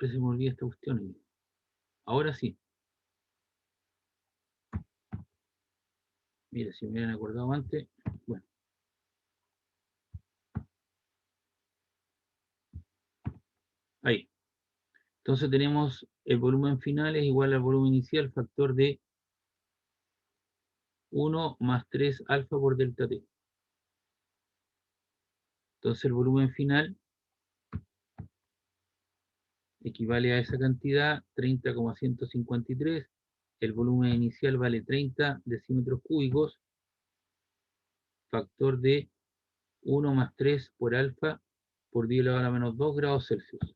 Siempre se me olvida esta cuestión. Ahora sí. Mira, si me hubieran acordado antes, bueno. Ahí. Entonces tenemos el volumen final es igual al volumen inicial, factor de 1 más 3 alfa por delta T. Entonces el volumen final equivale a esa cantidad, 30,153. El volumen inicial vale 30 decímetros cúbicos, factor de 1 más 3 por alfa por 10 elevado a la menos 2 grados Celsius.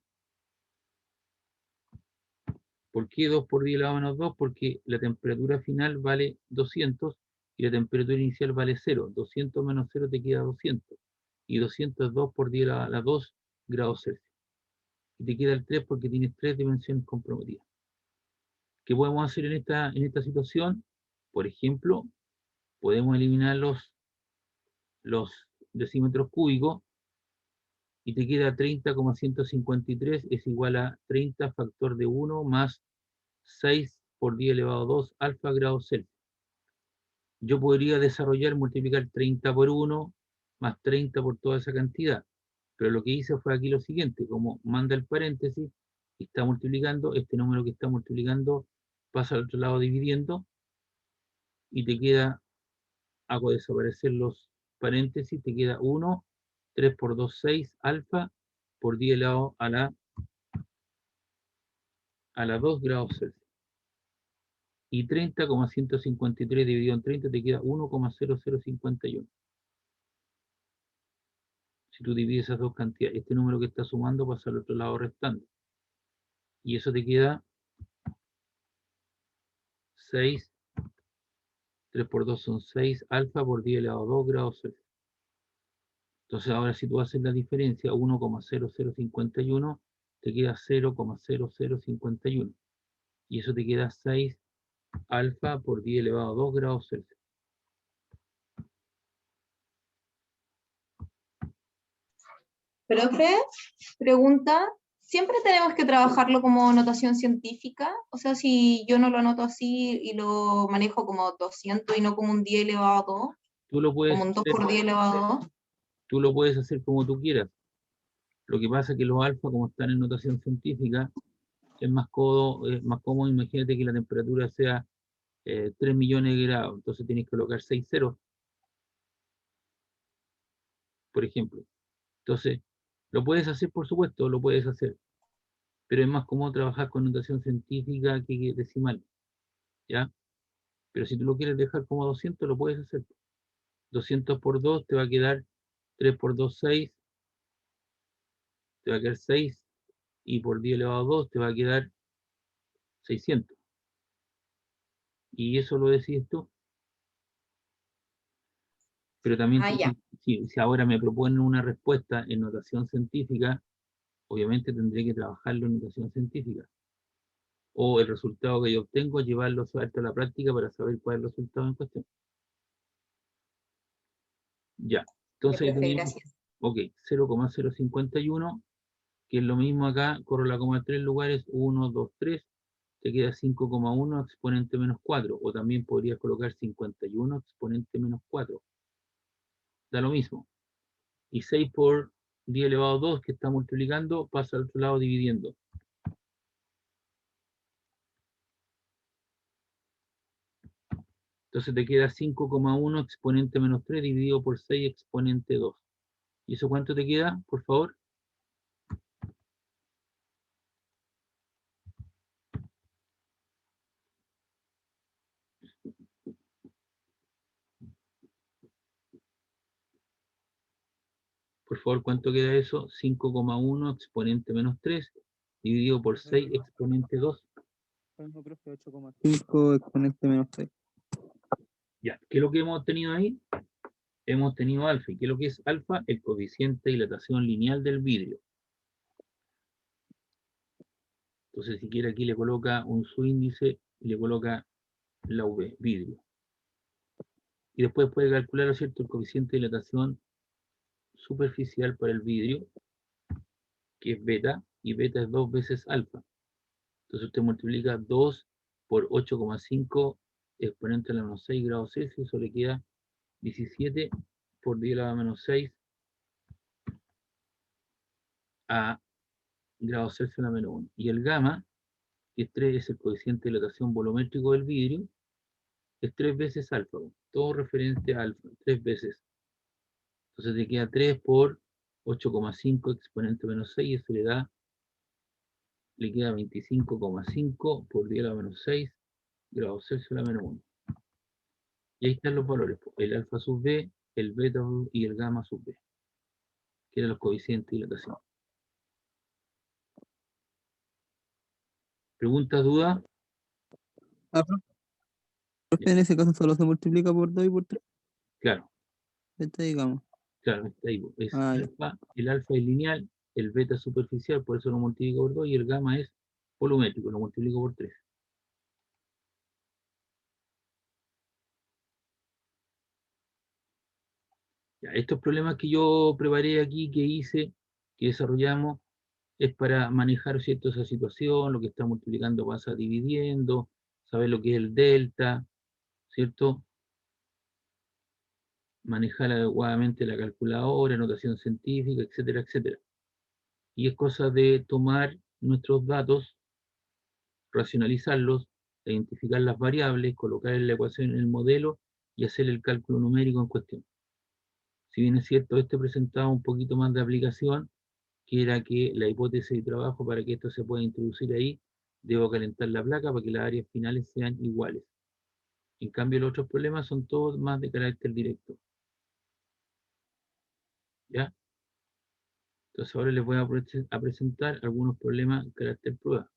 ¿Por qué 2 por 10 elevado a menos 2? Porque la temperatura final vale 200 y la temperatura inicial vale 0. 200 menos 0 te queda 200. Y 200 es 2 por 10 elevado a la 2 grados Celsius. Y te queda el 3 porque tienes 3 dimensiones comprometidas. ¿Qué podemos hacer en esta situación? Por ejemplo, podemos eliminar los decímetros cúbicos y te queda 30,153 es igual a 30 factor de 1 más 6 por 10 elevado a 2 alfa grados Celsius. Yo podría desarrollar, multiplicar 30 por 1 más 30 por toda esa cantidad. Pero lo que hice fue aquí lo siguiente, como manda el paréntesis, y está multiplicando, este número que está multiplicando pasa al otro lado dividiendo, y te queda, hago desaparecer los paréntesis, te queda 1, 3 por 2, 6, alfa, por 10 elevado a la 2 grados Celsius. Y 30,153 dividido en 30 te queda 1,0051. Si tú divides esas dos cantidades, este número que está sumando pasa al otro lado restando. Y eso te queda 6, 3 por 2 son 6, alfa por 10 elevado a 2 grados Celsius. Entonces ahora si tú haces la diferencia, 1,0051, te queda 0,0051. Y eso te queda 6 alfa por 10 elevado a 2 grados Celsius. Profe, pregunta, ¿siempre tenemos que trabajarlo como notación científica? O sea, si yo no lo anoto así y lo manejo como 200 y no como un 10 elevado a 2, Tú lo como puedes un 2 hacer, por 10 elevado a 2. tú lo puedes hacer como tú quieras. Lo que pasa es que los alfa, como están en notación científica, es más cómodo, imagínate que la temperatura sea 3 millones de grados, entonces tienes que colocar 6 ceros, por ejemplo. Entonces, lo puedes hacer, por supuesto, lo puedes hacer, pero es más cómodo trabajar con notación científica que decimal, ¿ya? Pero si tú lo quieres dejar como 200, lo puedes hacer. 200 por 2 te va a quedar 3 por 2, 6, te va a quedar 6, y por 10 elevado a 2 te va a quedar 600. Y eso lo decides tú. Pero también Ah, ya. si ahora me proponen una respuesta en notación científica, obviamente tendré que trabajarlo en notación científica. O el resultado que yo obtengo, llevarlo a la práctica para saber cuál es el resultado en cuestión. Ya, Ya, entonces ahí profe, teníamos, gracias. ok, 0,051, que es lo mismo acá, corro la coma de 3 lugares, 1, 2, 3, te queda 5,1 exponente menos 4, o también podrías colocar 51 exponente menos 4, da lo mismo. Y 6 por 10 elevado a 2, que está multiplicando, pasa al otro lado dividiendo. Entonces te queda 5,1 exponente menos 3 dividido por 6 exponente 2. ¿Y eso cuánto te queda, por favor? Por favor, ¿cuánto queda eso? 5,1 exponente menos 3 dividido por 6 exponente 2. 5 exponente menos 6. Ya, ¿qué es lo que hemos tenido ahí? Hemos tenido alfa. ¿Y qué es lo que es alfa? El coeficiente de dilatación lineal del vidrio. Entonces, si quiere aquí le coloca un subíndice y le coloca la V, vidrio. Y después puede calcular, ¿cierto?, el coeficiente de dilatación superficial para el vidrio, que es beta, y beta es 2 veces alfa. Entonces usted multiplica 2 por 8,5 exponente a la menos 6 grados Celsius, eso le queda 17 por 10 a la menos 6 a grados Celsius a la menos 1. Y el gamma, que es 3, es el coeficiente de dilatación volumétrico del vidrio, es 3 veces alfa, todo referente a alfa, 3 veces. Entonces te queda 3 por 8,5 exponente menos 6, eso le queda 25,5 por 10 a la menos 6 grados Celsius a la menos 1. Y ahí están los valores, el alfa sub b, el beta y el gamma sub b, que eran los coeficientes de dilatación. ¿Preguntas, dudas? Ah, profe, en ese caso solo se multiplica por 2 y por 3. Claro, Digamos. claro, está ahí. Es Ah, ya. el alfa es lineal, el beta es superficial, por eso lo multiplico por 2, y el gamma es volumétrico, lo multiplico por 3. Ya, estos problemas que yo preparé aquí, que hice, que desarrollamos, es para manejar, ¿cierto?, esa situación, lo que está multiplicando pasa dividiendo, saber lo que es el delta, ¿cierto? Manejar adecuadamente la calculadora, notación científica, etcétera, etcétera. Y es cosa de tomar nuestros datos, racionalizarlos, identificar las variables, colocar en la ecuación en el modelo y hacer el cálculo numérico en cuestión. Si bien es cierto, este presentaba un poquito más de aplicación, que era que la hipótesis de trabajo para que esto se pueda introducir ahí, debo calentar la placa para que las áreas finales sean iguales. En cambio, los otros problemas son todos más de carácter directo. ¿Ya? Entonces ahora les voy a presentar algunos problemas de carácter prueba.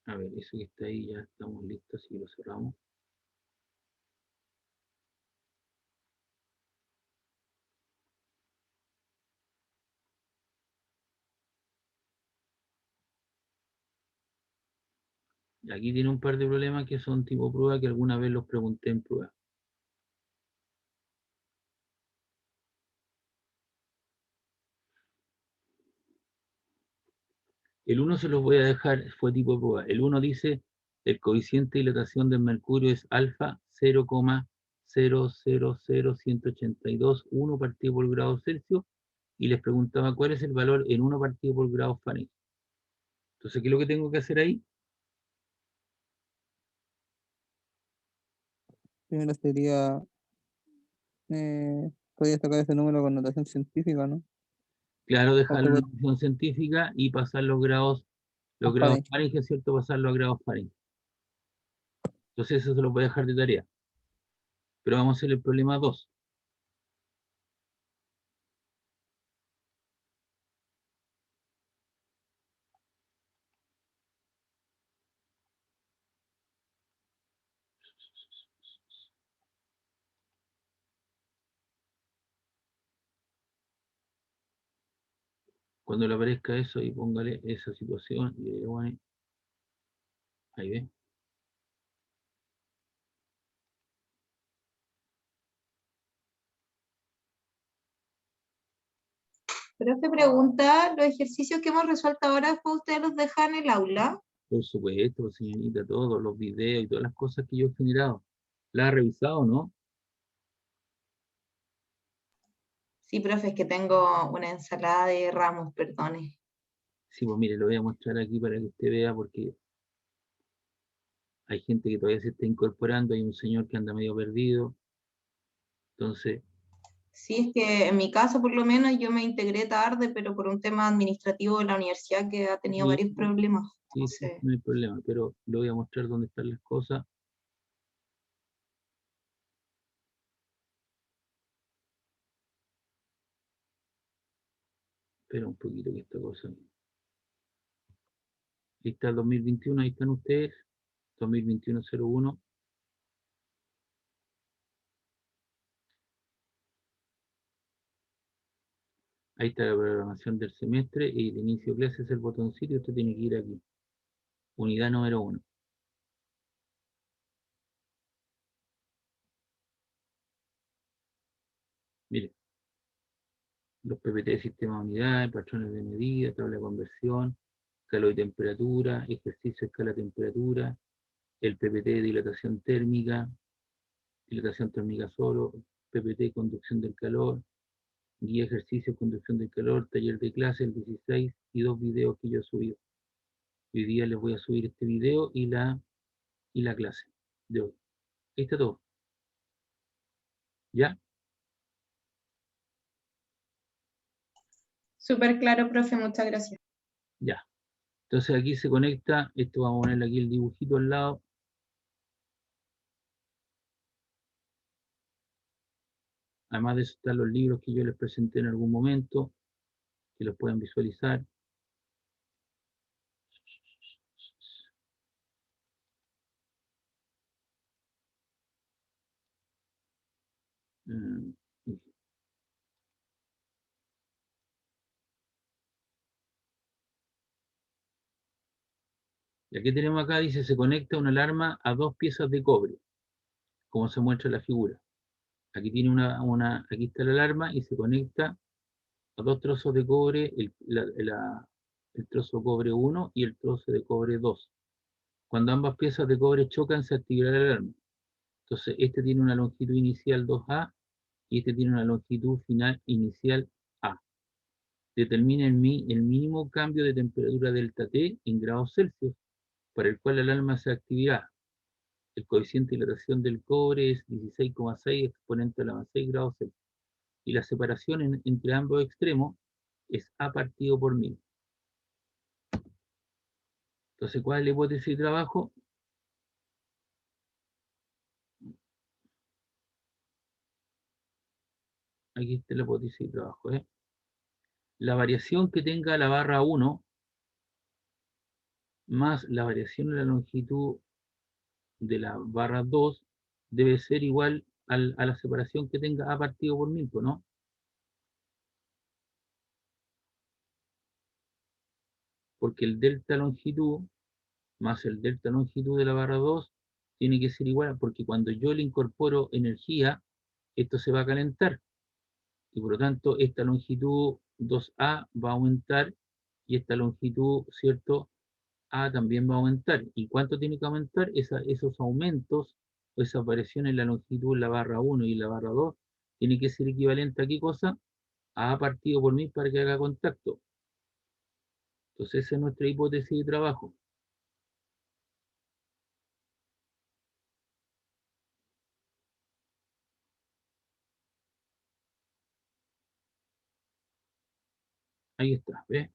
A ver, eso que está ahí ya estamos listos, así que lo cerramos. Y aquí tiene un par de problemas que son tipo prueba que alguna vez los pregunté en prueba. El 1 se los voy a dejar, fue tipo prueba. El 1 dice, el coeficiente de dilatación del mercurio es alfa 0,000182 1 partido por grado Celsius, y les preguntaba cuál es el valor en 1 partido por grado Fahrenheit. Entonces, ¿qué es lo que tengo que hacer ahí? Primero sería, podría sacar ese número con notación científica, ¿no? Claro, O dejar se la puede notación científica y pasar los grados Fahrenheit. Fahrenheit, ¿cierto? Pasarlo a grados Fahrenheit. Entonces, eso se lo voy a dejar de tarea. Pero vamos a hacer el problema 2. Cuando le aparezca eso, y póngale esa situación, y le pone, ahí ve. Pero esta pregunta, los ejercicios que hemos resuelto ahora, ¿después ustedes los dejan en el aula? Por supuesto, señorita, todos los videos y todas las cosas que yo he generado. ¿La ha revisado, no? Sí, profe, es que tengo una ensalada de ramos, perdone. Sí, pues mire, lo voy a mostrar aquí para que usted vea, porque hay gente que todavía se está incorporando, hay un señor que anda medio perdido. Entonces, Sí, es que en mi caso, por lo menos, yo me integré tarde, pero por un tema administrativo de la universidad que ha tenido sí, varios problemas. sí, sí, Entonces, no hay problema, pero le voy a mostrar dónde están las cosas. Espera un poquito que esta cosa. Ahí está el 2021, ahí están ustedes. 2021-01. Ahí está la programación del semestre y el inicio de clases, el botoncito, y usted tiene que ir aquí. Unidad número 1. Mire, los PPT de sistema de unidades, patrones de medida, tabla de conversión, calor y temperatura, ejercicio escala temperatura, el PPT de dilatación térmica solo, PPT conducción del calor, guía ejercicio conducción del calor, taller de clase el 16 y 2 videos que yo he subido. Hoy día les voy a subir este video y la clase de hoy. Ahí está todo. ¿Ya? Súper claro, profe, muchas gracias. Ya. Entonces aquí se conecta, esto vamos a ponerle aquí el dibujito al lado. Además de eso están los libros que yo les presenté en algún momento, que los pueden visualizar. Y aquí tenemos acá, dice, se conecta una alarma a 2 piezas de cobre, como se muestra en la figura. Aquí tiene aquí está la alarma y se conecta a 2 trozos de cobre, el trozo cobre 1 y el trozo de cobre 2. Cuando ambas piezas de cobre chocan, se activará la alarma. Entonces, este tiene una longitud inicial 2A y este tiene una longitud final inicial A. Determina el mínimo cambio de temperatura delta T en grados Celsius, para el cual la alarma se activará. El coeficiente de dilatación del cobre es 16,6 exponente a la más 6 grados Celsius. Y la separación entre ambos extremos es A partido por 1000. Entonces, ¿cuál es la hipótesis de trabajo? Aquí está la hipótesis de trabajo. La variación que tenga la barra 1 más la variación en la longitud de la barra 2 debe ser igual a la separación que tenga A partido por 1000, ¿no? Porque el delta longitud más el delta longitud de la barra 2 tiene que ser igual, porque cuando yo le incorporo energía, esto se va a calentar. Y por lo tanto, esta longitud 2A va a aumentar y esta longitud, ¿cierto? A también va a aumentar. ¿Y cuánto tiene que aumentar? Esos aumentos o esas variaciones en la longitud en la barra 1 y la barra 2 tiene que ser equivalente a qué cosa? A A partido por 1000 para que haga contacto. Entonces esa es nuestra hipótesis de trabajo. Ahí está, ¿ves?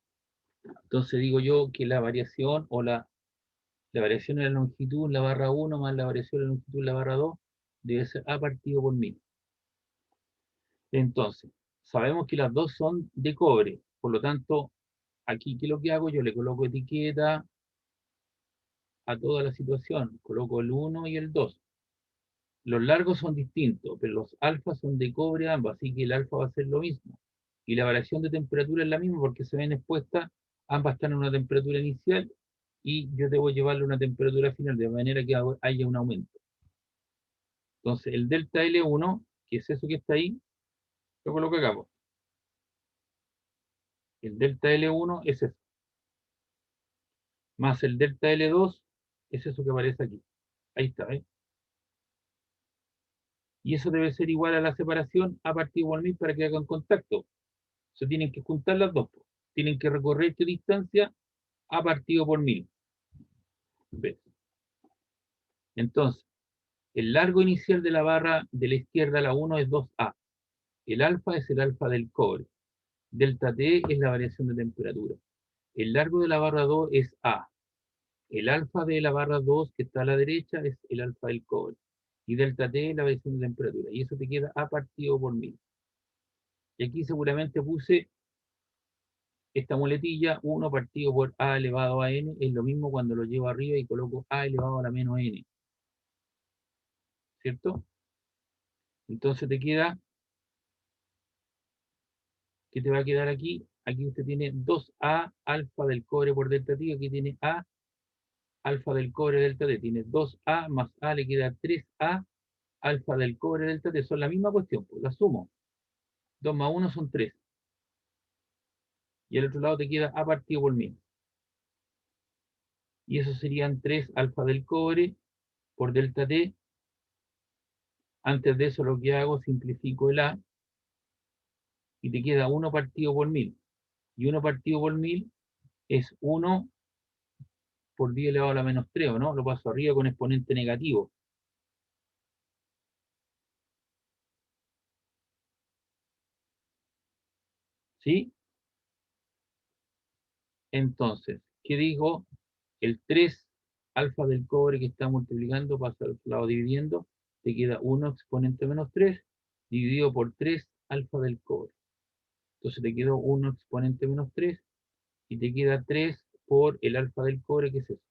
Entonces digo yo que la variación o la variación en la longitud en la barra 1 más la variación en la longitud en la barra 2 debe ser A partido por 1000. Entonces, sabemos que las dos son de cobre, por lo tanto, aquí, ¿qué es lo que hago? Yo le coloco etiqueta a toda la situación, coloco el 1 y el 2. Los largos son distintos, pero los alfas son de cobre ambos, así que el alfa va a ser lo mismo. Y la variación de temperatura es la misma porque se ven expuestas, ambas están en una temperatura inicial y yo debo llevarle una temperatura final, de manera que haya un aumento. Entonces, el delta L1, que es eso que está ahí, lo coloco acá. El delta L1 es eso. Más el delta L2 es eso que aparece aquí. Ahí está, ¿eh? Y eso debe ser igual a la separación A partido por 1000 para que hagan contacto. Se tienen que juntar las dos. Tienen que recorrer qué distancia A partido por 1000. ¿Ves? Entonces, el largo inicial de la barra de la izquierda a la 1 es 2A. El alfa es el alfa del cobre. Delta T es la variación de temperatura. El largo de la barra 2 es A. El alfa de la barra 2 que está a la derecha es el alfa del cobre. Y delta T es la variación de temperatura. Y eso te queda A partido por 1000. Y aquí seguramente puse esta muletilla, 1 partido por A elevado a N, es lo mismo cuando lo llevo arriba y coloco A elevado a la menos N. ¿Cierto? Entonces te queda, ¿qué te va a quedar aquí? Aquí usted tiene 2A alfa del cobre por delta T, aquí tiene A alfa del cobre delta T. Tienes 2A más A le queda 3A, alfa del cobre delta T. Son la misma cuestión, pues la sumo. 2 más 1 son 3. Y al otro lado te queda A partido por 1000. Y eso serían 3 alfa del cobre por delta T. Antes de eso lo que hago, simplifico el A y te queda 1 partido por 1000. Y 1 partido por 1000 es 1 por 10 elevado a la menos 3, ¿o no? Lo paso arriba con exponente negativo. ¿Sí? Entonces, ¿qué digo? El 3 alfa del cobre que está multiplicando pasa al lado dividiendo, te queda 1 exponente menos 3 dividido por 3 alfa del cobre. Entonces te quedó 1 exponente menos 3 y te queda 3 por el alfa del cobre, que es eso.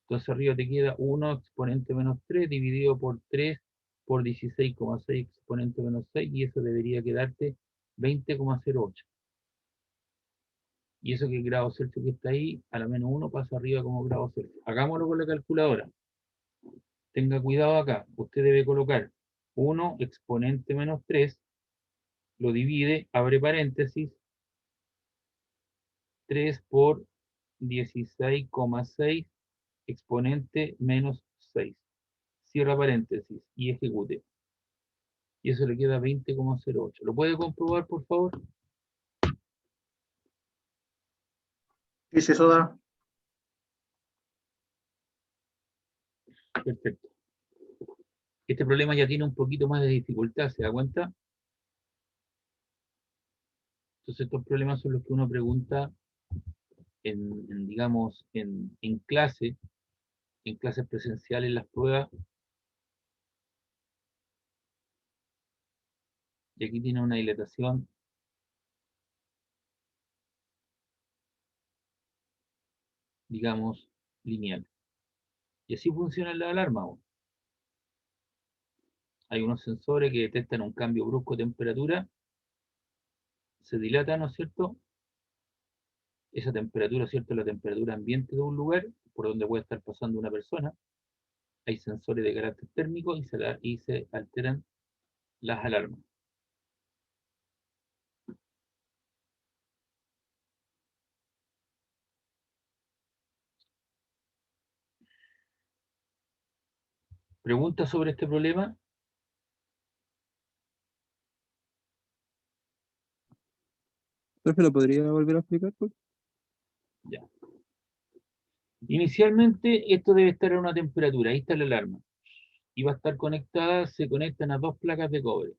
Entonces arriba te queda 1 exponente menos 3 dividido por 3 por 16,6 exponente menos 6, y eso debería quedarte 20,08. Y eso que es grado Celsius que está ahí, a la menos 1 pasa arriba como grado Celsius. Hagámoslo con la calculadora. Tenga cuidado acá. Usted debe colocar 1 exponente menos 3, lo divide, abre paréntesis, 3 por 16,6 exponente menos 6. Cierra paréntesis y ejecute. Y eso le queda 20,08. ¿Lo puede comprobar, por favor? ¿Qué es eso, da? Perfecto. Este problema ya tiene un poquito más de dificultad, ¿se da cuenta? Entonces estos problemas son los que uno pregunta digamos, en clase, en clases presenciales, las pruebas. Y aquí tiene una dilatación digamos, lineal. Y así funciona la alarma. Hay unos sensores que detectan un cambio brusco de temperatura, se dilata, ¿no es cierto? Esa temperatura, ¿cierto? La temperatura ambiente de un lugar, por donde puede estar pasando una persona. Hay sensores de carácter térmico y se alteran las alarmas. ¿Preguntas sobre este problema? Profe, ¿lo podría volver a explicar, pues? Ya. Inicialmente esto debe estar a una temperatura, ahí está la alarma. Y va a estar conectada, se conectan a dos placas de cobre.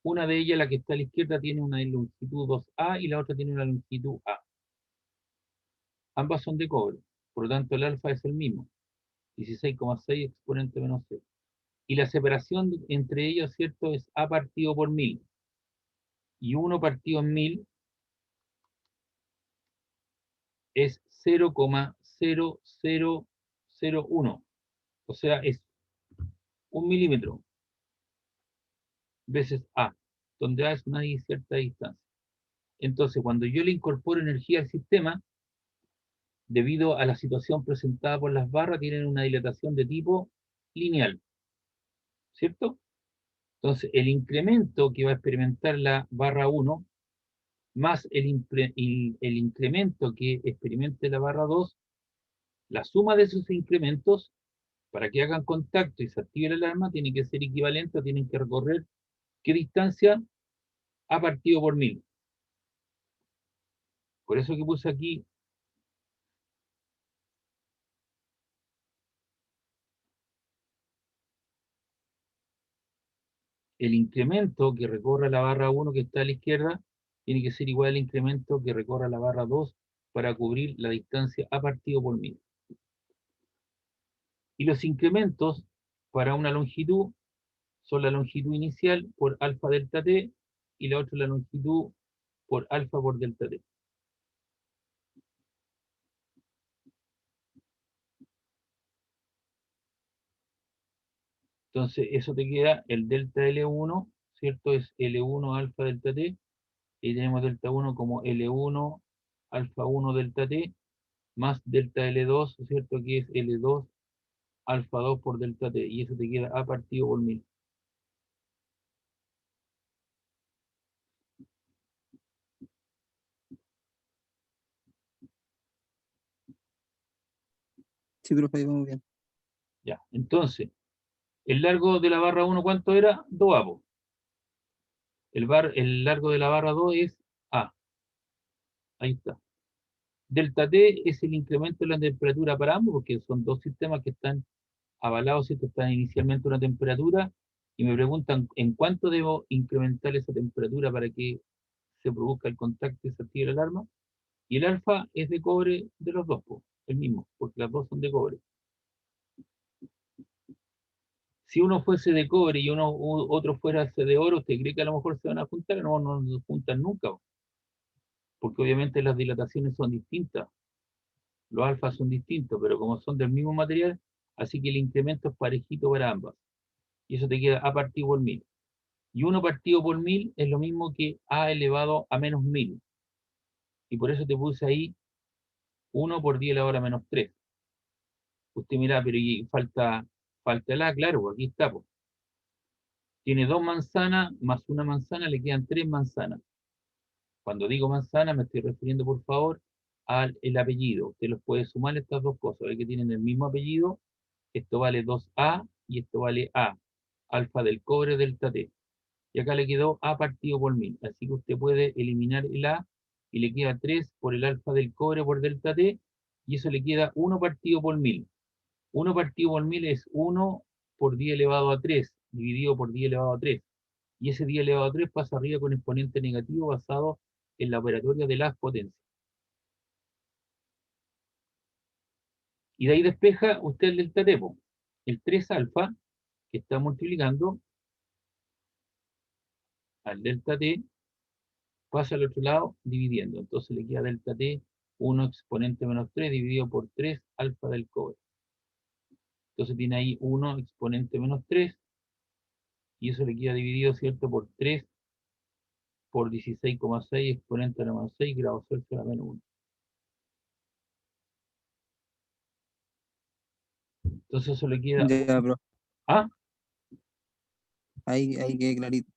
Una de ellas, la que está a la izquierda, tiene una longitud 2A y la otra tiene una longitud A. Ambas son de cobre, por lo tanto el alfa es el mismo, 16,6 exponente menos 6. Y la separación entre ellos, ¿cierto?, es A partido por 1000. Y 1 partido en 1000 es 0,0001. O sea, es 1 milímetro veces A, donde A es una cierta distancia. Entonces, cuando yo le incorporo energía al sistema, debido a la situación presentada por las barras, tienen una dilatación de tipo lineal, ¿cierto? Entonces, el incremento que va a experimentar la barra 1, más el incremento que experimente la barra 2, la suma de esos incrementos, para que hagan contacto y se active la alarma, tiene que ser equivalente o tienen que recorrer ¿qué distancia? A partido por 1000. Por eso que puse aquí el incremento que recorre la barra 1 que está a la izquierda, tiene que ser igual al incremento que recorre la barra 2 para cubrir la distancia a partido por 1000. Y los incrementos para una longitud son la longitud inicial por alfa delta t y la otra la longitud por alfa por delta t. Entonces eso te queda el delta L1, ¿cierto? Es L1 alfa delta t, y tenemos delta 1 como L1 alfa 1 delta t, más delta L2, ¿cierto? Que es L2 alfa 2 por delta t, y eso te queda A partido por 1000. Sí, profe, ahí vamos bien. Ya, entonces, el largo de la barra 1, ¿cuánto era? 2A, po. El largo de la barra 2 es A. Ahí está. Delta T es el incremento de la temperatura para ambos, porque son dos sistemas que están avalados, ¿cierto? Están inicialmente a una temperatura, y me preguntan en cuánto debo incrementar esa temperatura para que se produzca el contacto y se active la alarma. Y el alfa es de cobre de los dos, po, el mismo, porque las dos son de cobre. Si uno fuese de cobre y otro fuera de oro, ¿usted cree que a lo mejor se van a juntar? No, no se juntan nunca, po, porque obviamente las dilataciones son distintas, los alfas son distintos, pero como son del mismo material, así que el incremento es parejito para ambas. Y eso te queda A partido por 1000. Y 1 partido por 1000 es lo mismo que A elevado a menos 1000. Y por eso te puse ahí 1 por 10 elevado a la menos 3. Usted mira, pero y falta el A, claro, pues aquí está, pues. Tiene 2 manzanas más una manzana, le quedan 3 manzanas. Cuando digo manzana me estoy refiriendo, por favor, al el apellido. Usted los puede sumar estas dos cosas, ve que tienen el mismo apellido. Esto vale 2A y esto vale A. Alfa del cobre delta T. Y acá le quedó A partido por 1000. Así que usted puede eliminar el A y le queda 3 por el alfa del cobre por delta T, y eso le queda 1 partido por 1000. 1 partido por 1000 es 1 por 10 elevado a 3, dividido por 10 elevado a 3. Y ese 10 elevado a 3 pasa arriba con exponente negativo basado en la operatoria de las potencias. Y de ahí despeja usted el delta T, po. El 3 alfa, que está multiplicando al delta T, pasa al otro lado dividiendo. Entonces le queda delta T 1 exponente menos 3 dividido por 3 alfa del cobre. Entonces tiene ahí 1 exponente menos 3, y eso le queda dividido, ¿cierto?, por 3 por 16,6 exponente a la menos 6 grados Celsius a la menos 1. Entonces eso le queda... Ya, profe. Ah, Ahí quedé clarito.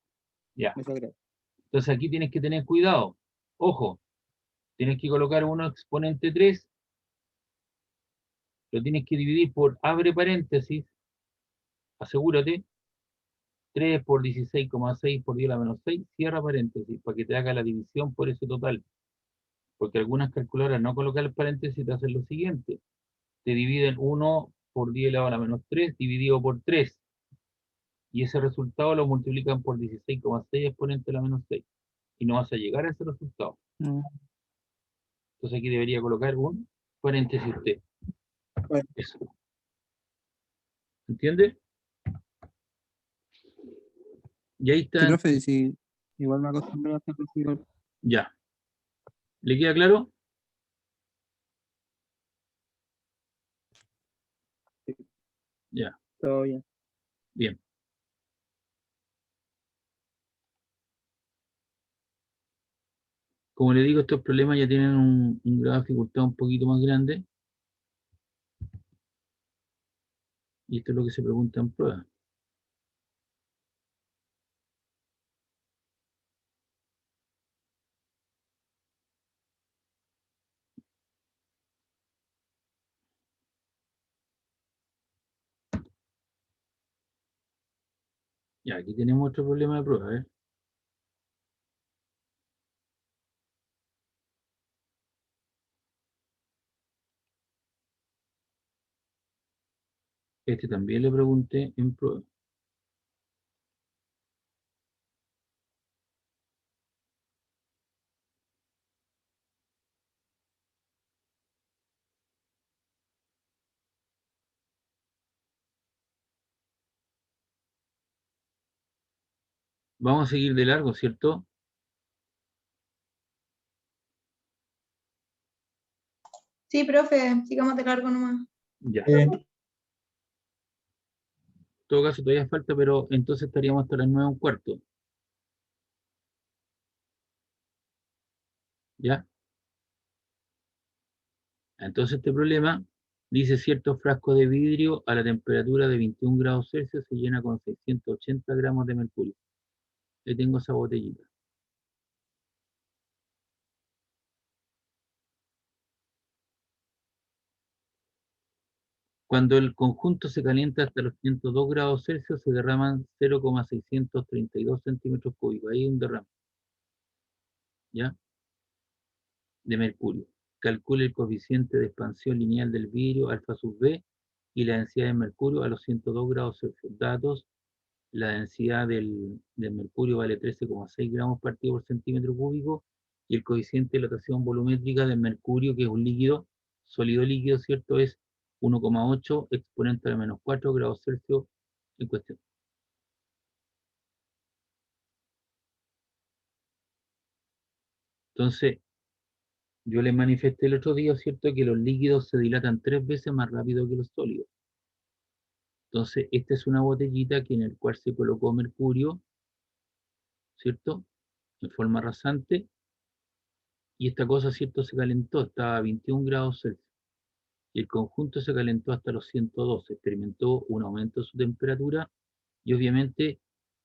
ya. Muchas gracias. Entonces aquí tienes que tener cuidado. Ojo, tienes que colocar 1 exponente 3, lo tienes que dividir por, abre paréntesis, asegúrate, 3 por 16,6 por 10 a la menos 6, cierra paréntesis, para que te haga la división por ese total. Porque algunas calculadoras no colocan el paréntesis te hacen lo siguiente. Te dividen 1 por 10 elevado a la menos 3 dividido por 3. Y ese resultado lo multiplican por 16,6 exponente a la menos 6. Y no vas a llegar a ese resultado. No, Entonces aquí debería colocar un paréntesis usted. bueno, Eso. ¿Entiende? Y ahí sí, está. profe, sí. Igual me acostumbré a hacer igual. Ya. ¿Le queda claro? Ya. Todo bien. Bien. Como le digo, estos problemas ya tienen un grado de dificultad un poquito más grande. Y esto es lo que se pregunta en prueba. Ya, aquí tenemos otro problema de prueba, ¿eh? Este también le pregunté en prueba. Vamos a seguir de largo, ¿cierto? Sí, profe, sigamos de largo nomás. Ya. En todo caso, todavía falta, pero entonces estaríamos hasta las 9:15. ¿Ya? Entonces este problema dice cierto frasco de vidrio a la temperatura de 21 grados Celsius se llena con 680 gramos de mercurio. Ahí tengo esa botellita. Cuando el conjunto se calienta hasta los 102 grados Celsius se derraman 0,632 centímetros cúbicos. Ahí hay un derrame, ¿ya? De mercurio. Calcule el coeficiente de expansión lineal del vidrio alfa sub B y la densidad de mercurio a los 102 grados Celsius. Datos: la densidad del mercurio vale 13,6 gramos partido por centímetro cúbico y el coeficiente de dilatación volumétrica del mercurio, que es un líquido, sólido líquido, ¿cierto? Es 1,8 exponente a la menos 4 grados Celsius en cuestión. Entonces, yo les manifesté el otro día, ¿cierto?, que los líquidos se dilatan 3 veces más rápido que los sólidos. Entonces, esta es una botellita que en el cual se colocó mercurio, ¿cierto?, en forma rasante, y esta cosa, ¿cierto?, se calentó, estaba a 21 grados Celsius, y el conjunto se calentó hasta los 102, experimentó un aumento de su temperatura, y obviamente,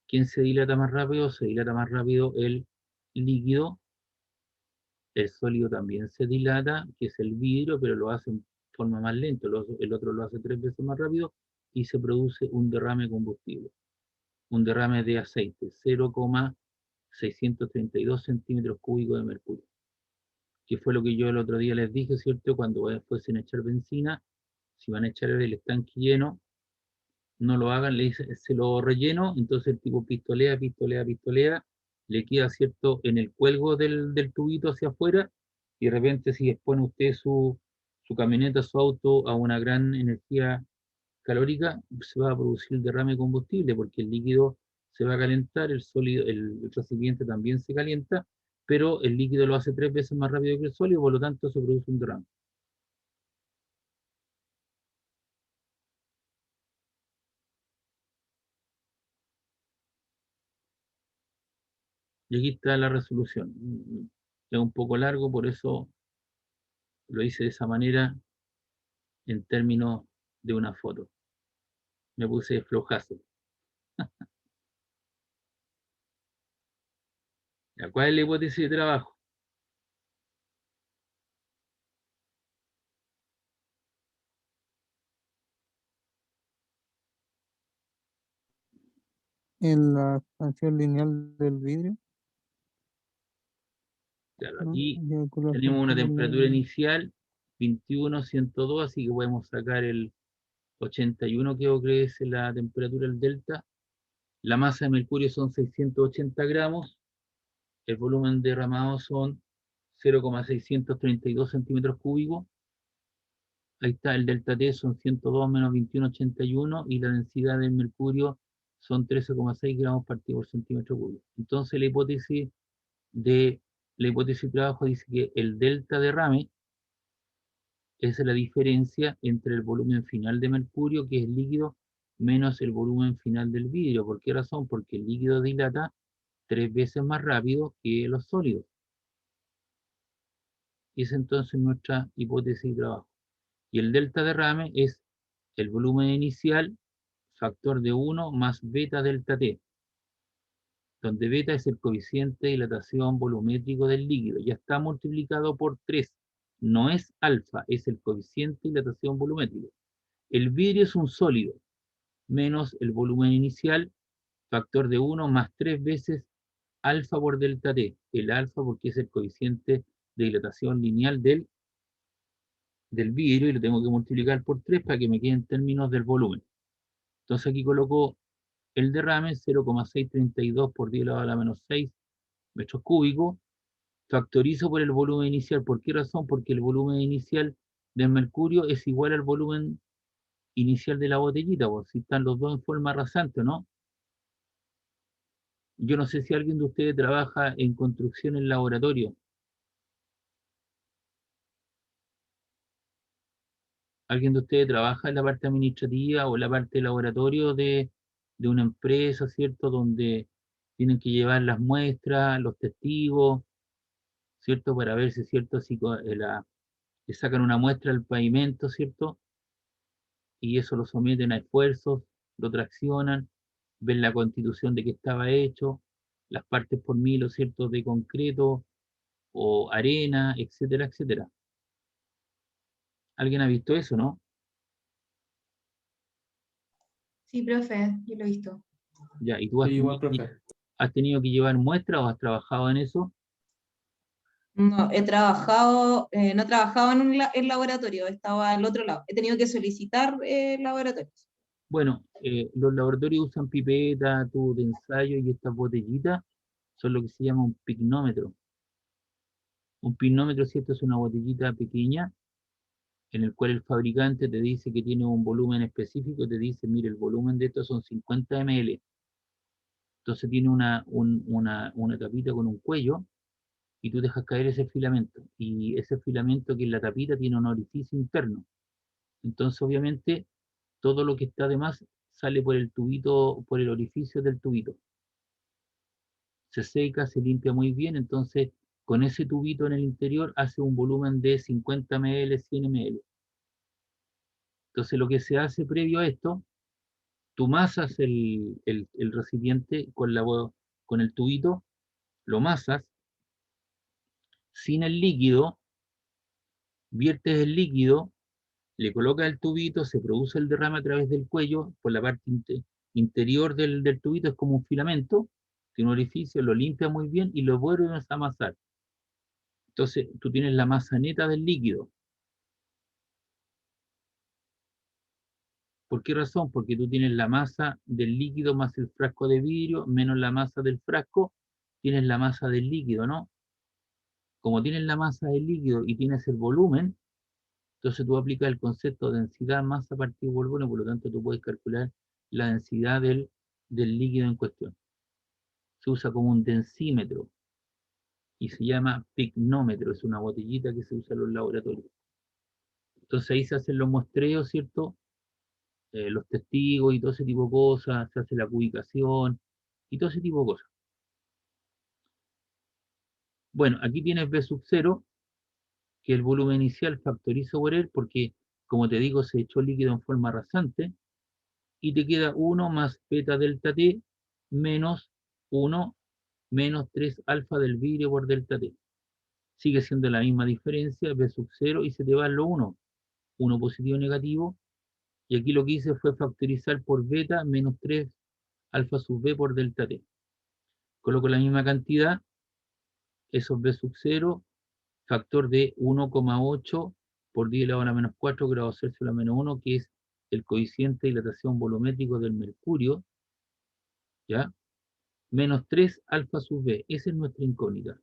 ¿quién se dilata más rápido? Se dilata más rápido el líquido. El sólido también se dilata, que es el vidrio, pero lo hace en forma más lenta, el otro lo hace 3 veces más rápido, y se produce un derrame de combustible, un derrame de aceite, 0,632 centímetros cúbicos de mercurio, que fue lo que yo el otro día les dije, ¿cierto? Cuando fuesen a echar benzina, si van a echar el estanque lleno, no lo hagan, le dice, se lo relleno, entonces el tipo pistolea, pistolea, pistolea, le queda, ¿cierto?, en el cuelgo del tubito hacia afuera, y de repente si expone usted su camioneta, su auto a una gran energía calórica, se va a producir el derrame de combustible, porque el líquido se va a calentar, el sólido, el recipiente también se calienta, pero el líquido lo hace 3 veces más rápido que el sólido, por lo tanto se produce un derrame. Y aquí está la resolución. Es un poco largo, por eso lo hice de esa manera en términos de una foto. Me puse flojazo. ¿Cuál es la hipótesis de trabajo? En la expansión lineal del vidrio, Claro, ¿no? aquí Ya con la tenemos una expansión temperatura lineal. inicial 21, 102, así que podemos sacar el 81, que creo que es la temperatura del delta. La masa de mercurio son 680 gramos. El volumen derramado son 0,632 centímetros cúbicos. Ahí está, el delta T son 102 menos 21,81 y la densidad del mercurio son 13,6 gramos partido por centímetro cúbico. Entonces la hipótesis de trabajo dice que el delta derrame es la diferencia entre el volumen final de mercurio, que es líquido, menos el volumen final del vidrio. ¿Por qué razón? Porque el líquido dilata 3 veces más rápido que los sólidos. Y es entonces nuestra hipótesis de trabajo. Y el delta derrame es el volumen inicial, factor de 1 más beta delta T, donde beta es el coeficiente de dilatación volumétrico del líquido. Ya está multiplicado por 3. No es alfa, es el coeficiente de dilatación volumétrico. El vidrio es un sólido, menos el volumen inicial, factor de 1 más 3 veces alfa por delta T. El alfa porque es el coeficiente de dilatación lineal del vidrio, y lo tengo que multiplicar por 3 para que me quede en términos del volumen. Entonces aquí coloco el derrame, 0,632 por 10 elevado a la menos 6 metros cúbicos, factorizo por el volumen inicial. ¿Por qué razón? Porque el volumen inicial del mercurio es igual al volumen inicial de la botellita, pues si están los dos en forma rasante, ¿no? Yo no sé si alguien de ustedes trabaja en construcción en laboratorio. ¿Alguien de ustedes trabaja en la parte administrativa o en la parte de laboratorio de una empresa, ¿cierto? Donde tienen que llevar las muestras, los testigos, ¿cierto? Para ver si es cierto, si le sacan una muestra al pavimento, ¿cierto? Y eso lo someten a esfuerzos, lo traccionan, ven la constitución de que estaba hecho, las partes por mil, ¿cierto?, de concreto o arena, etcétera, etcétera. ¿Alguien ha visto eso, no? Sí, profe, yo lo he visto. Ya, ¿y tú has, Sí, igual, profe. has tenido que llevar muestras o has trabajado en eso? No, he trabajado, no he trabajado en laboratorio, estaba al otro lado. He tenido que solicitar laboratorios. Bueno, los laboratorios usan pipetas, tubos de ensayo y estas botellitas son lo que se llama un pignómetro. Un pignómetro, ¿cierto? Es una botellita pequeña en el cual el fabricante te dice que tiene un volumen específico, te dice, mire, el volumen de esto son 50 ml. Entonces tiene una tapita con un cuello y tú dejas caer ese filamento. Y ese filamento que en la tapita tiene un orificio interno. Entonces, obviamente, todo lo que está de más sale por el tubito, por el orificio del tubito. Se seca, se limpia muy bien, entonces con ese tubito en el interior hace un volumen de 50 ml, 100 ml. Entonces lo que se hace previo a esto, tú masas el recipiente con el tubito, lo masas sin el líquido, viertes el líquido, le colocas el tubito, se produce el derrame a través del cuello, por la parte interior del tubito es como un filamento, tiene un orificio, lo limpia muy bien y lo vuelves a amasar. Entonces tú tienes la masa neta del líquido. ¿Por qué razón? Porque tú tienes la masa del líquido más el frasco de vidrio, menos la masa del frasco, tienes la masa del líquido, ¿no? Como tienes la masa del líquido y tienes el volumen, entonces tú aplicas el concepto de densidad, masa partido volumen, por lo tanto tú puedes calcular la densidad del líquido en cuestión. Se usa como un densímetro y se llama pignómetro, es una botellita que se usa en los laboratorios. Entonces ahí se hacen los muestreos, ¿cierto? Los testigos y todo ese tipo de cosas, se hace la cubicación y todo ese tipo de cosas. Bueno, aquí tienes B sub 0, que el volumen inicial factoriza por él, porque, como te digo, se echó líquido en forma rasante, y te queda 1 más beta delta T, menos 1, menos 3 alfa del vidrio por delta T. Sigue siendo la misma diferencia, B sub 0, y se te va en lo 1. 1 positivo negativo, y aquí lo que hice fue factorizar por beta menos 3 alfa sub B por delta T. Coloco la misma cantidad, eso es B sub 0, factor de 1,8 por 10 elevado a la menos 4 grados Celsius a la menos 1, que es el coeficiente de dilatación volumétrico del mercurio, ¿ya? Menos 3 alfa sub B, esa es nuestra incógnita,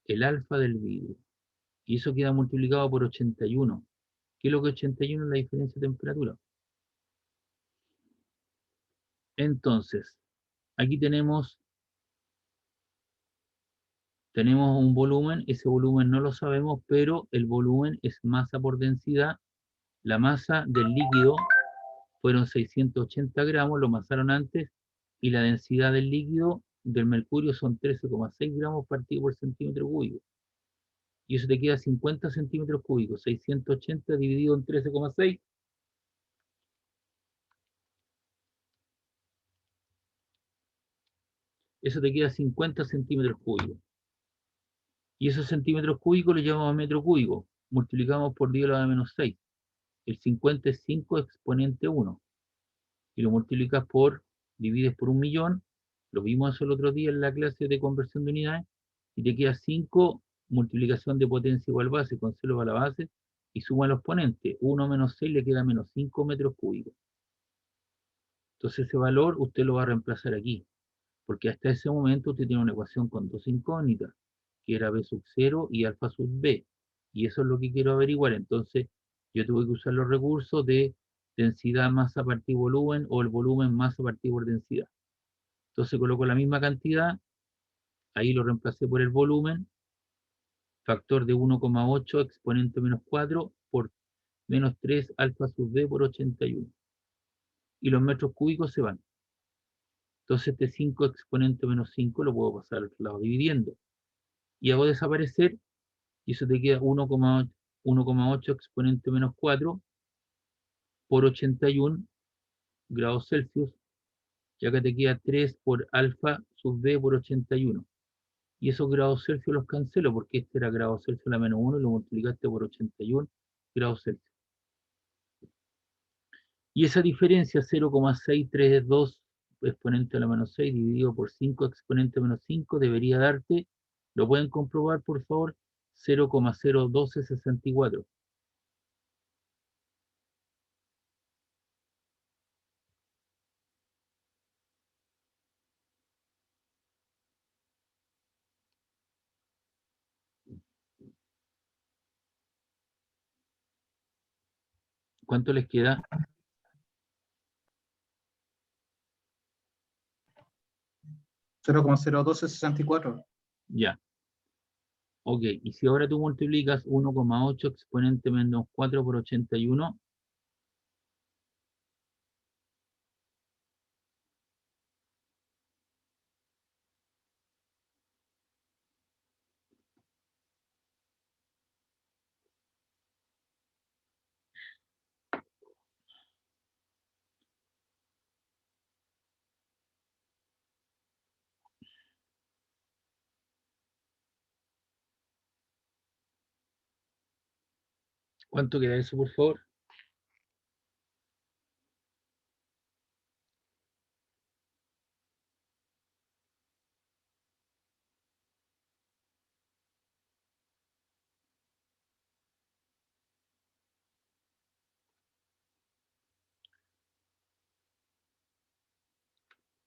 el alfa del vidrio. Y eso queda multiplicado por 81. ¿Qué es lo que 81 es la diferencia de temperatura? Entonces, aquí tenemos un volumen, ese volumen no lo sabemos, pero el volumen es masa por densidad. La masa del líquido fueron 680 gramos, lo masaron antes, y la densidad del líquido del mercurio son 13,6 gramos partido por centímetro cúbico. Y eso te queda 50 centímetros cúbicos, 680 dividido en 13,6. Eso te queda 50 centímetros cúbicos. Y esos centímetros cúbicos los llamamos metro cúbico. Multiplicamos por 10 a la menos 6. El 50 es 5 exponente 1. Y lo multiplicas divides por 1.000.000. Lo vimos eso el otro día en la clase de conversión de unidades. Y te queda 5 multiplicación de potencia igual base con 0 a la base. Y suma los exponentes. 1 menos 6 le queda menos 5 metros cúbicos. Entonces ese valor usted lo va a reemplazar aquí. Porque hasta ese momento usted tiene una ecuación con dos incógnitas, que era B sub 0 y alfa sub B. Y eso es lo que quiero averiguar. Entonces, yo tuve que usar los recursos de densidad masa partido volumen o el volumen masa partido por densidad. Entonces coloco la misma cantidad, ahí lo reemplacé por el volumen, factor de 1,8 exponente menos 4 por menos 3 alfa sub B por 81. Y los metros cúbicos se van. Entonces este 5 exponente menos 5 lo puedo pasar al otro lado dividiendo. Y hago desaparecer, y eso te queda 1,8 1,8 exponente menos 4 por 81 grados Celsius, y acá te queda 3 por alfa sub b por 81. Y esos grados Celsius los cancelo porque este era grado Celsius a la menos 1 y lo multiplicaste por 81 grados Celsius. Y esa diferencia 0,632 exponente a la menos 6 dividido por 5 exponente a menos 5 debería darte, lo pueden comprobar por favor, 0,01264. ¿Cuánto les queda? 0,01264. Ya. Ok, y si ahora tú multiplicas 1,8 exponente menos 4 por 81, ¿cuánto queda eso, por favor?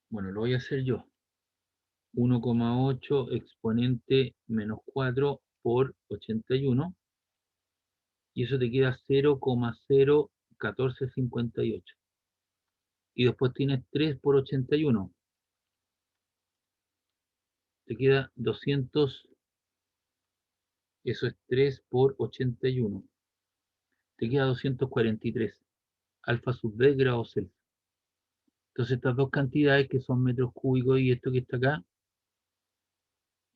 Bueno, lo voy a hacer yo. 1,8 exponente menos 4 por 81, y eso te queda 0,01458. Y después tienes 3 por 81, te queda 200, eso es 3 por 81, te queda 243, alfa sub b grados Celsius. Entonces estas dos cantidades que son metros cúbicos y esto que está acá,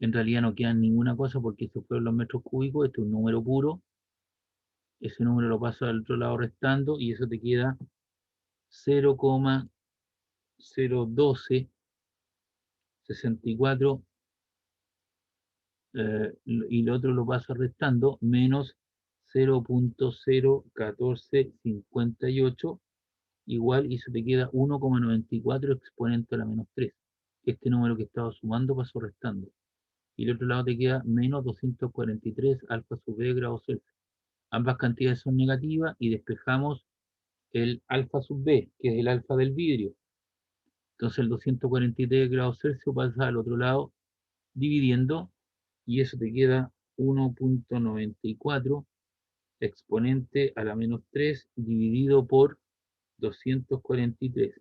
en realidad no quedan ninguna cosa porque estos fueron los metros cúbicos, este es un número puro, ese número lo paso al otro lado restando y eso te queda 0,01264, y lo otro lo paso restando, menos 0,01458, igual, y eso te queda 1,94 exponente a la menos 3. Este número que estaba sumando pasó restando. Y el otro lado te queda menos 243 alfa sub b grados Celsius. Ambas cantidades son negativas y despejamos el alfa sub b, que es el alfa del vidrio. Entonces el 243 grados Celsius pasa al otro lado dividiendo, y eso te queda 1,94 exponente a la menos 3 dividido por 243.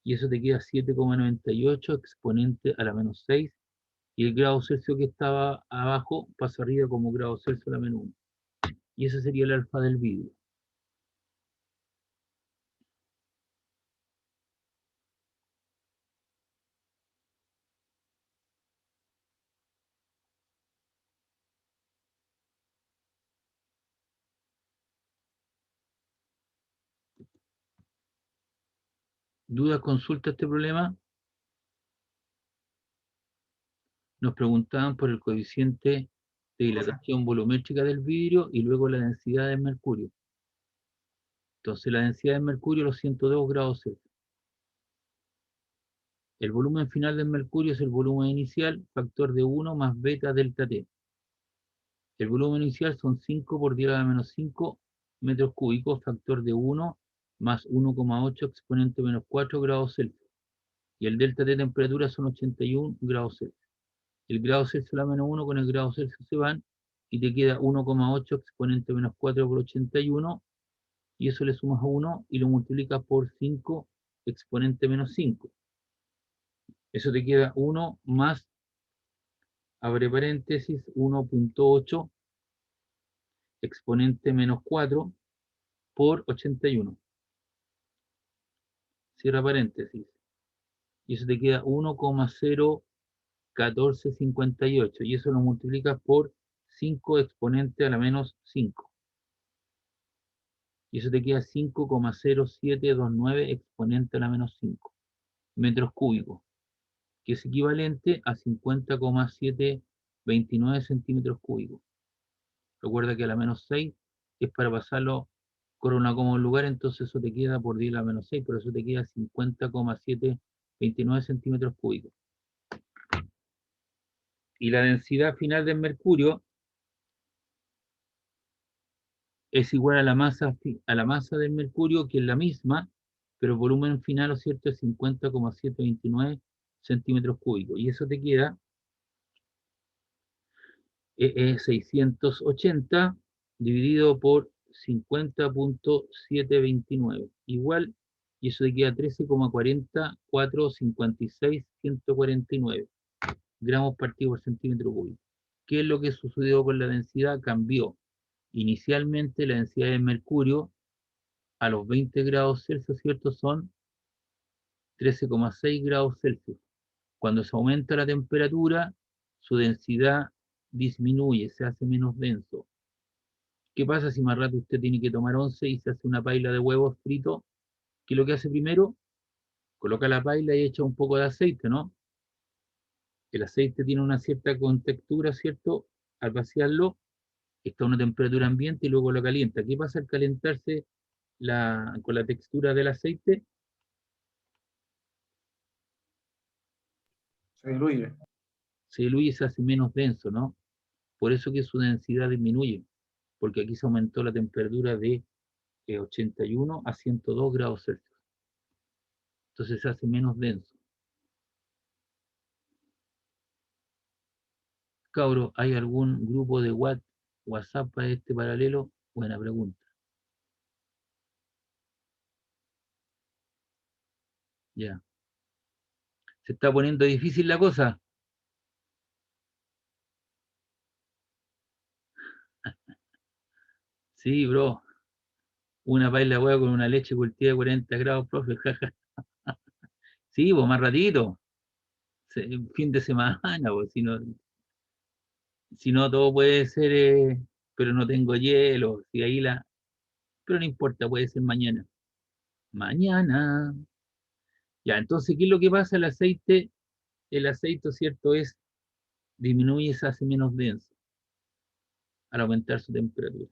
Y eso te queda 7,98 exponente a la menos 6. Y el grado Celsius que estaba abajo pasa arriba como grado Celsius a la menos 1. Y ese sería el alfa del vidrio. ¿Dudas, consulta este problema? Nos preguntaban por el coeficiente de dilatación volumétrica del vidrio y luego la densidad de mercurio. Entonces la densidad de mercurio, los 102 grados Celsius. El volumen final del mercurio es el volumen inicial, factor de 1 más beta delta T. El volumen inicial son 5 por 10 a la menos 5 metros cúbicos, factor de 1 más 1,8 exponente menos 4 grados Celsius. Y el delta T de temperatura son 81 grados Celsius. El grado Celsius a la menos 1 con el grado Celsius se van y te queda 1,8 exponente menos 4 por 81, y eso le sumas a 1 y lo multiplicas por 5 exponente menos 5. Eso te queda 1 más, abre paréntesis, 1,8 exponente menos 4 por 81. Cierra paréntesis. Y eso te queda 1,01458. Y eso lo multiplicas por 5 exponente a la menos 5. Y eso te queda 5,0729 exponente a la menos 5 metros cúbicos, que es equivalente a 50,729 centímetros cúbicos. Recuerda que a la menos 6 es para pasarlo con una como lugar, entonces eso te queda por 10 a la menos 6, por eso te queda 50,729 centímetros cúbicos. Y la densidad final del mercurio es igual a la masa del mercurio, que es la misma, pero el volumen final, ¿no es cierto?, es 50,729 centímetros cúbicos. Y eso te queda 680 dividido por 50,729. Igual, y eso te queda 13,40456,149 gramos partido por centímetro cúbico. ¿Qué es lo que sucedió con la densidad? Cambió. Inicialmente la densidad de mercurio a los 20 grados Celsius, ¿cierto? Son 13,6 grados Celsius. Cuando se aumenta la temperatura, su densidad disminuye, se hace menos denso. ¿Qué pasa si más rato usted tiene que tomar once y se hace una paila de huevos fritos? ¿Qué es lo que hace primero? Coloca la paila y echa un poco de aceite, ¿no? El aceite tiene una cierta contextura, ¿cierto? Al vaciarlo, está a una temperatura ambiente y luego lo calienta. ¿Qué pasa al calentarse con la textura del aceite? Se diluye. Se diluye y se hace menos denso, ¿no? Por eso que su densidad disminuye, porque aquí se aumentó la temperatura de 81 a 102 grados Celsius. Entonces se hace menos denso. Cabro, ¿hay algún grupo de WhatsApp para este paralelo? Buena pregunta. Ya. ¿Se está poniendo difícil la cosa? Sí, bro. Una paila de huevo con una leche cultivada de 40 grados, profe. Jaja. Sí, pues más ratito. Fin de semana, pues si no todo puede ser, pero no tengo hielo. Si ahí pero no importa, puede ser mañana. Mañana. Ya, entonces, ¿qué es lo que pasa? El aceite, ¿cierto? Disminuye, se hace menos denso al aumentar su temperatura.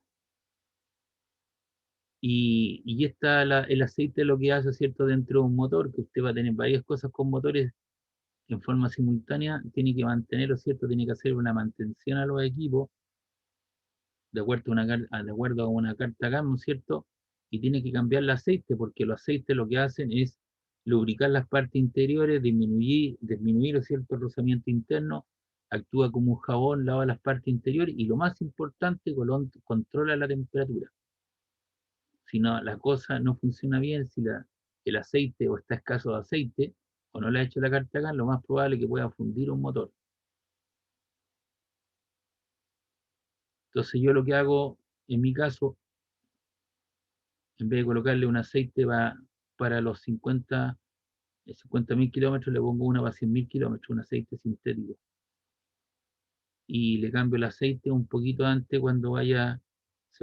Y el aceite lo que hace, ¿cierto? Dentro de un motor, que usted va a tener varias cosas con motores en forma simultánea, tiene que mantenerlo, ¿cierto? Tiene que hacer una mantención a los equipos, de acuerdo a una carta GAM, ¿cierto? Y tiene que cambiar el aceite, porque los aceites lo que hacen es lubricar las partes interiores, disminuir, ¿cierto?, el rozamiento interno, actúa como un jabón, lava las partes interiores y lo más importante, controla la temperatura. Si no, la cosa no funciona bien, si el aceite o está escaso de aceite o no le ha hecho la carta GAN, lo más probable es que pueda fundir un motor. Entonces yo lo que hago, en mi caso, en vez de colocarle un aceite para los 50.000 kilómetros, le pongo una para 100.000 kilómetros, un aceite sintético. Y le cambio el aceite un poquito antes cuando se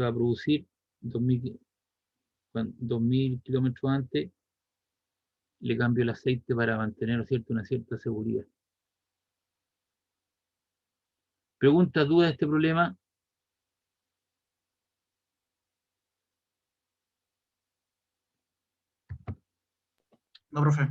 va a producir, 2.000 kilómetros antes, le cambio el aceite para mantener, ¿cierto?, una cierta seguridad. ¿Preguntas, dudas de este problema? No, profe.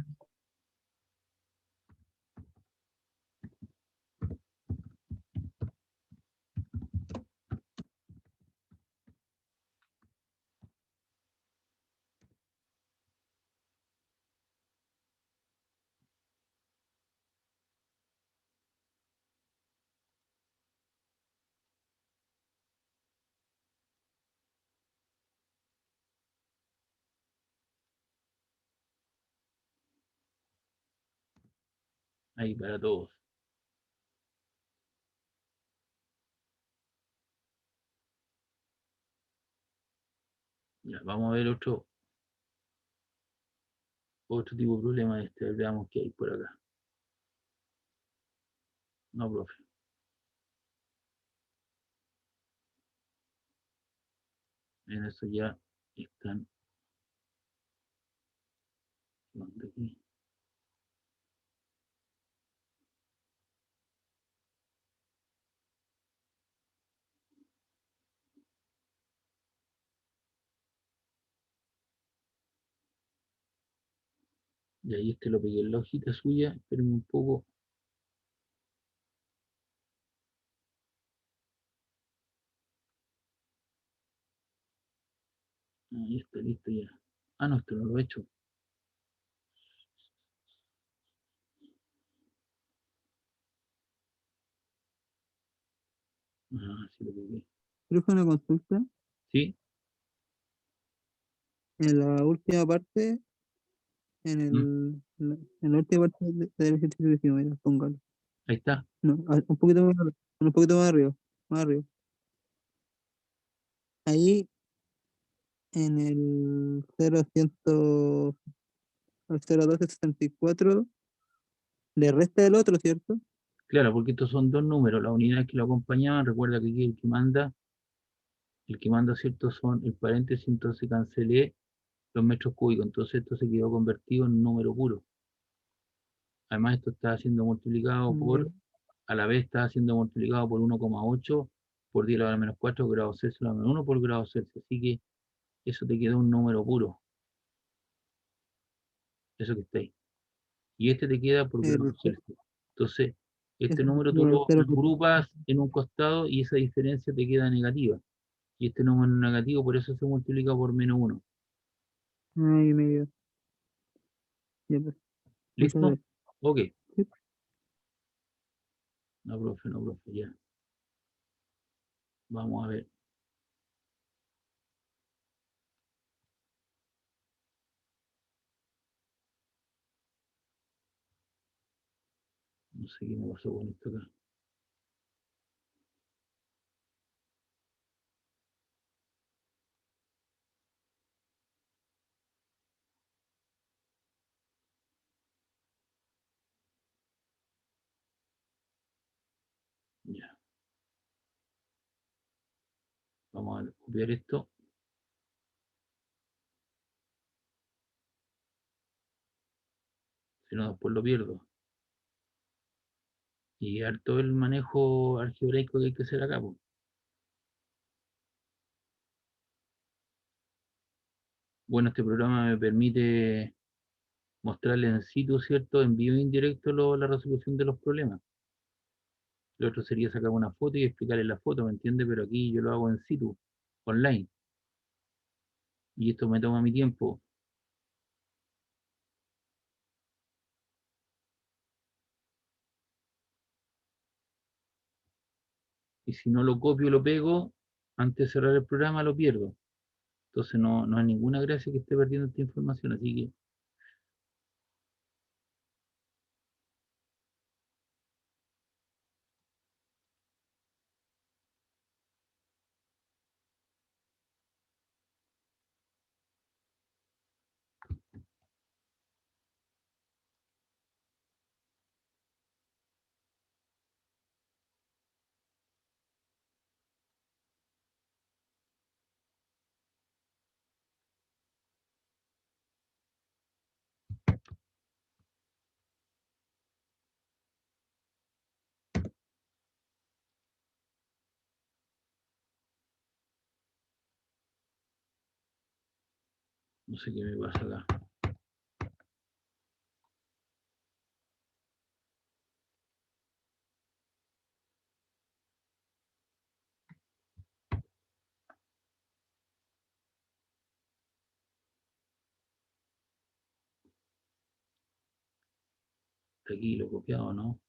Ahí para todos. Ya, vamos a ver otro tipo de problema. Veamos qué hay por acá. No, profe. En eso ya están. ¿Dónde aquí? Y ahí lo pegué en la hojita suya, espérenme un poco. Ahí está, listo ya. Ah, no, esto no lo he hecho. Ah, sí lo pegué. Profe, una consulta. ¿Sí? En la última parte, ¿Mm? en la última parte del ejercicio que hicimos, mira, póngalo. Ahí está. No, un poquito más arriba, un poquito más arriba, más arriba. Ahí en el 0.1264 le resta el otro, ¿cierto? Claro, porque estos son dos números. Las unidades que lo acompañaban, recuerda que aquí el que manda, ¿cierto? Son el paréntesis, entonces cancelé los metros cúbicos. Entonces esto se quedó convertido en un número puro. Además, esto está siendo multiplicado Ya. a la vez está siendo multiplicado por 1,8 por 10 a la menos 4 grados Celsius a la menos 1 por grado Celsius. Así que eso te queda un número puro, eso que está ahí. Y este te queda por grado El, Celsius. Entonces, este ese número tú sería el lo 0. agrupas en un costado y esa diferencia te queda negativa. Y este número es negativo, por eso se multiplica por menos 1. Ay, medio. Ya, pues, muchas ¿Listo? gracias. Ok. Sí. No, profe, ya. Vamos a ver. No sé qué me pasó con esto acá. Ya. Vamos a copiar esto. Si no, después lo pierdo. Y harto el manejo algebraico que hay que hacer acá, po. Bueno, este programa me permite mostrarle en situ, ¿cierto? En vivo e indirecto la resolución de los problemas. Lo otro sería sacar una foto y explicarle la foto, ¿me entiende? Pero aquí yo lo hago en situ, online. Y esto me toma mi tiempo. Y si no lo copio y lo pego, antes de cerrar el programa lo pierdo. Entonces no hay ninguna gracia que esté perdiendo esta información. Así que no sé qué me pasa acá. Está aquí lo he copiado, ¿no?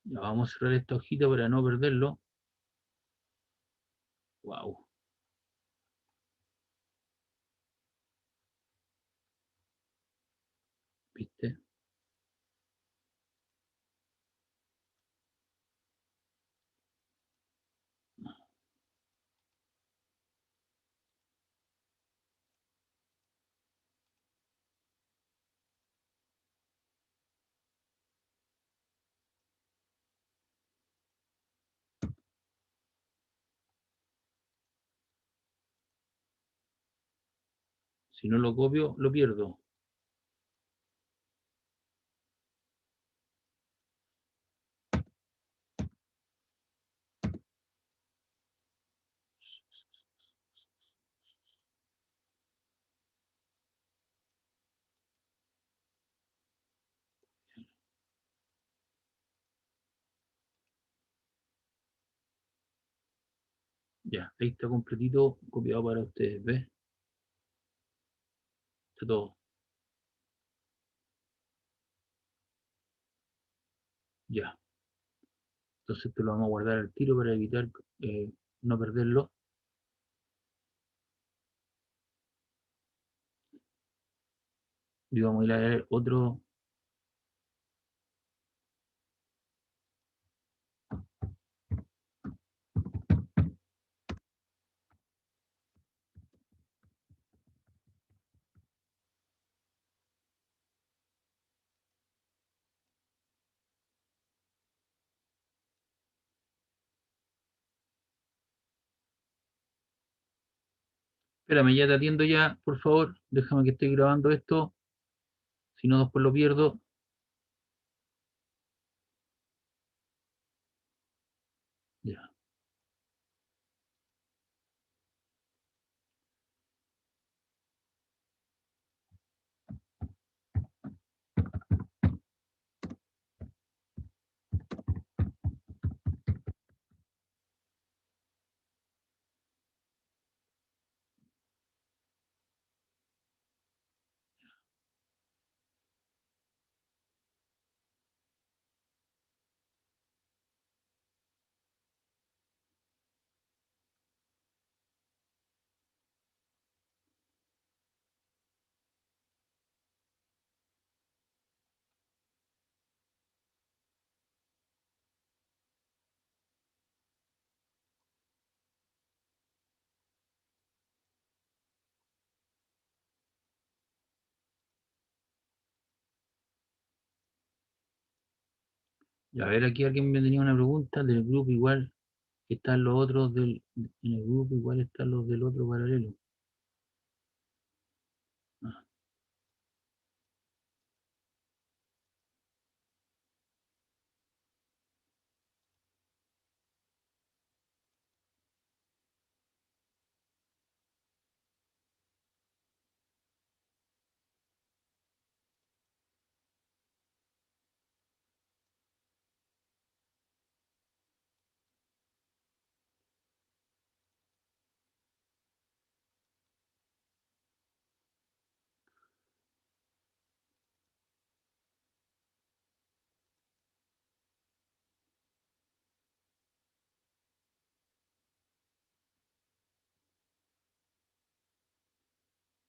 Ya vamos a cerrar esta hojita para no perderlo. Wow, ¿viste? Si no lo copio, lo pierdo. Ya, ahí está completito, copiado para ustedes, ¿ves? Está todo. Ya. Entonces esto lo vamos a guardar al tiro para evitar no perderlo. Y vamos a ir a ver otro. Espérame, ya te atiendo ya, por favor. Déjame que esté grabando esto. Si no, después lo pierdo. Ya. Ya, a ver, aquí alguien me tenía una pregunta del grupo igual. Están los otros en el grupo igual están los del otro paralelo. Ah,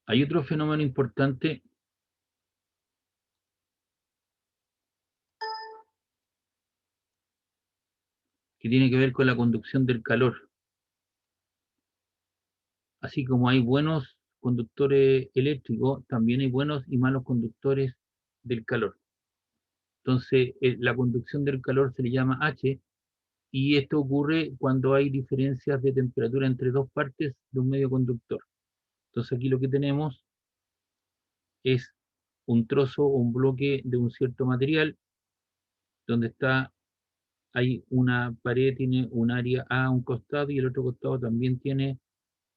hay otro fenómeno importante que tiene que ver con la conducción del calor. Así como hay buenos conductores eléctricos, también hay buenos y malos conductores del calor. Entonces, la conducción del calor se le llama H, y esto ocurre cuando hay diferencias de temperatura entre dos partes de un medio conductor. Entonces, aquí lo que tenemos es un trozo o un bloque de un cierto material, donde hay una pared, tiene un área A a un costado y el otro costado también tiene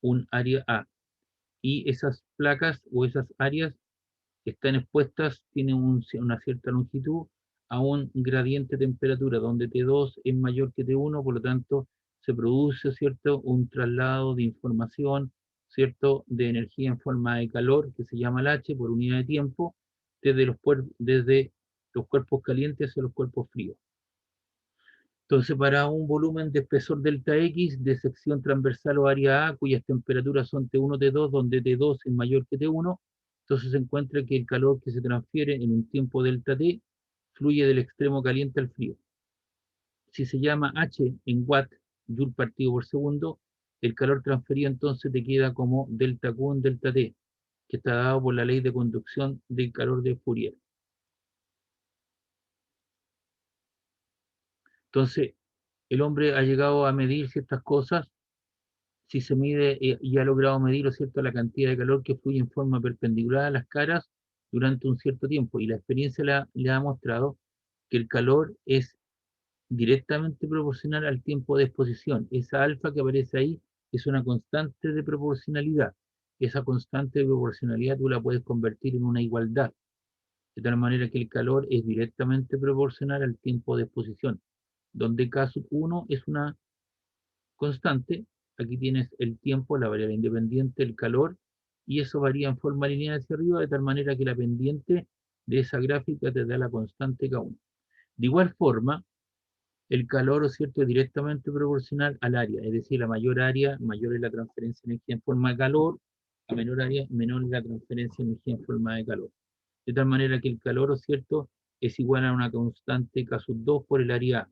un área A. Y esas placas o esas áreas que están expuestas tienen una cierta longitud a un gradiente de temperatura, donde T2 es mayor que T1, por lo tanto se produce, ¿cierto?, un traslado de información, ¿cierto?, de energía en forma de calor, que se llama el H por unidad de tiempo, desde los cuerpos calientes hacia los cuerpos fríos. Entonces, para un volumen de espesor delta X de sección transversal o área A, cuyas temperaturas son T1, T2, donde T2 es mayor que T1, entonces se encuentra que el calor que se transfiere en un tiempo delta T fluye del extremo caliente al frío. Si se llama H en watt, joule partido por segundo, el calor transferido entonces te queda como delta Q en delta T, que está dado por la ley de conducción del calor de Fourier. Entonces, el hombre ha llegado a medir ciertas cosas si se mide y ha logrado medir, ¿cierto?, la cantidad de calor que fluye en forma perpendicular a las caras durante un cierto tiempo. Y la experiencia le ha mostrado que el calor es directamente proporcional al tiempo de exposición. Esa alfa que aparece ahí es una constante de proporcionalidad. Esa constante de proporcionalidad tú la puedes convertir en una igualdad, de tal manera que el calor es directamente proporcional al tiempo de exposición, donde K sub 1 es una constante. Aquí tienes el tiempo, la variable independiente, el calor, y eso varía en forma lineal hacia arriba, de tal manera que la pendiente de esa gráfica te da la constante K1. De igual forma, el calor, ¿cierto?, es directamente proporcional al área, es decir, a mayor área, mayor es la transferencia de energía en forma de calor, a menor área, menor es la transferencia de energía en forma de calor. De tal manera que el calor, ¿cierto?, es igual a una constante K sub 2 por el área A.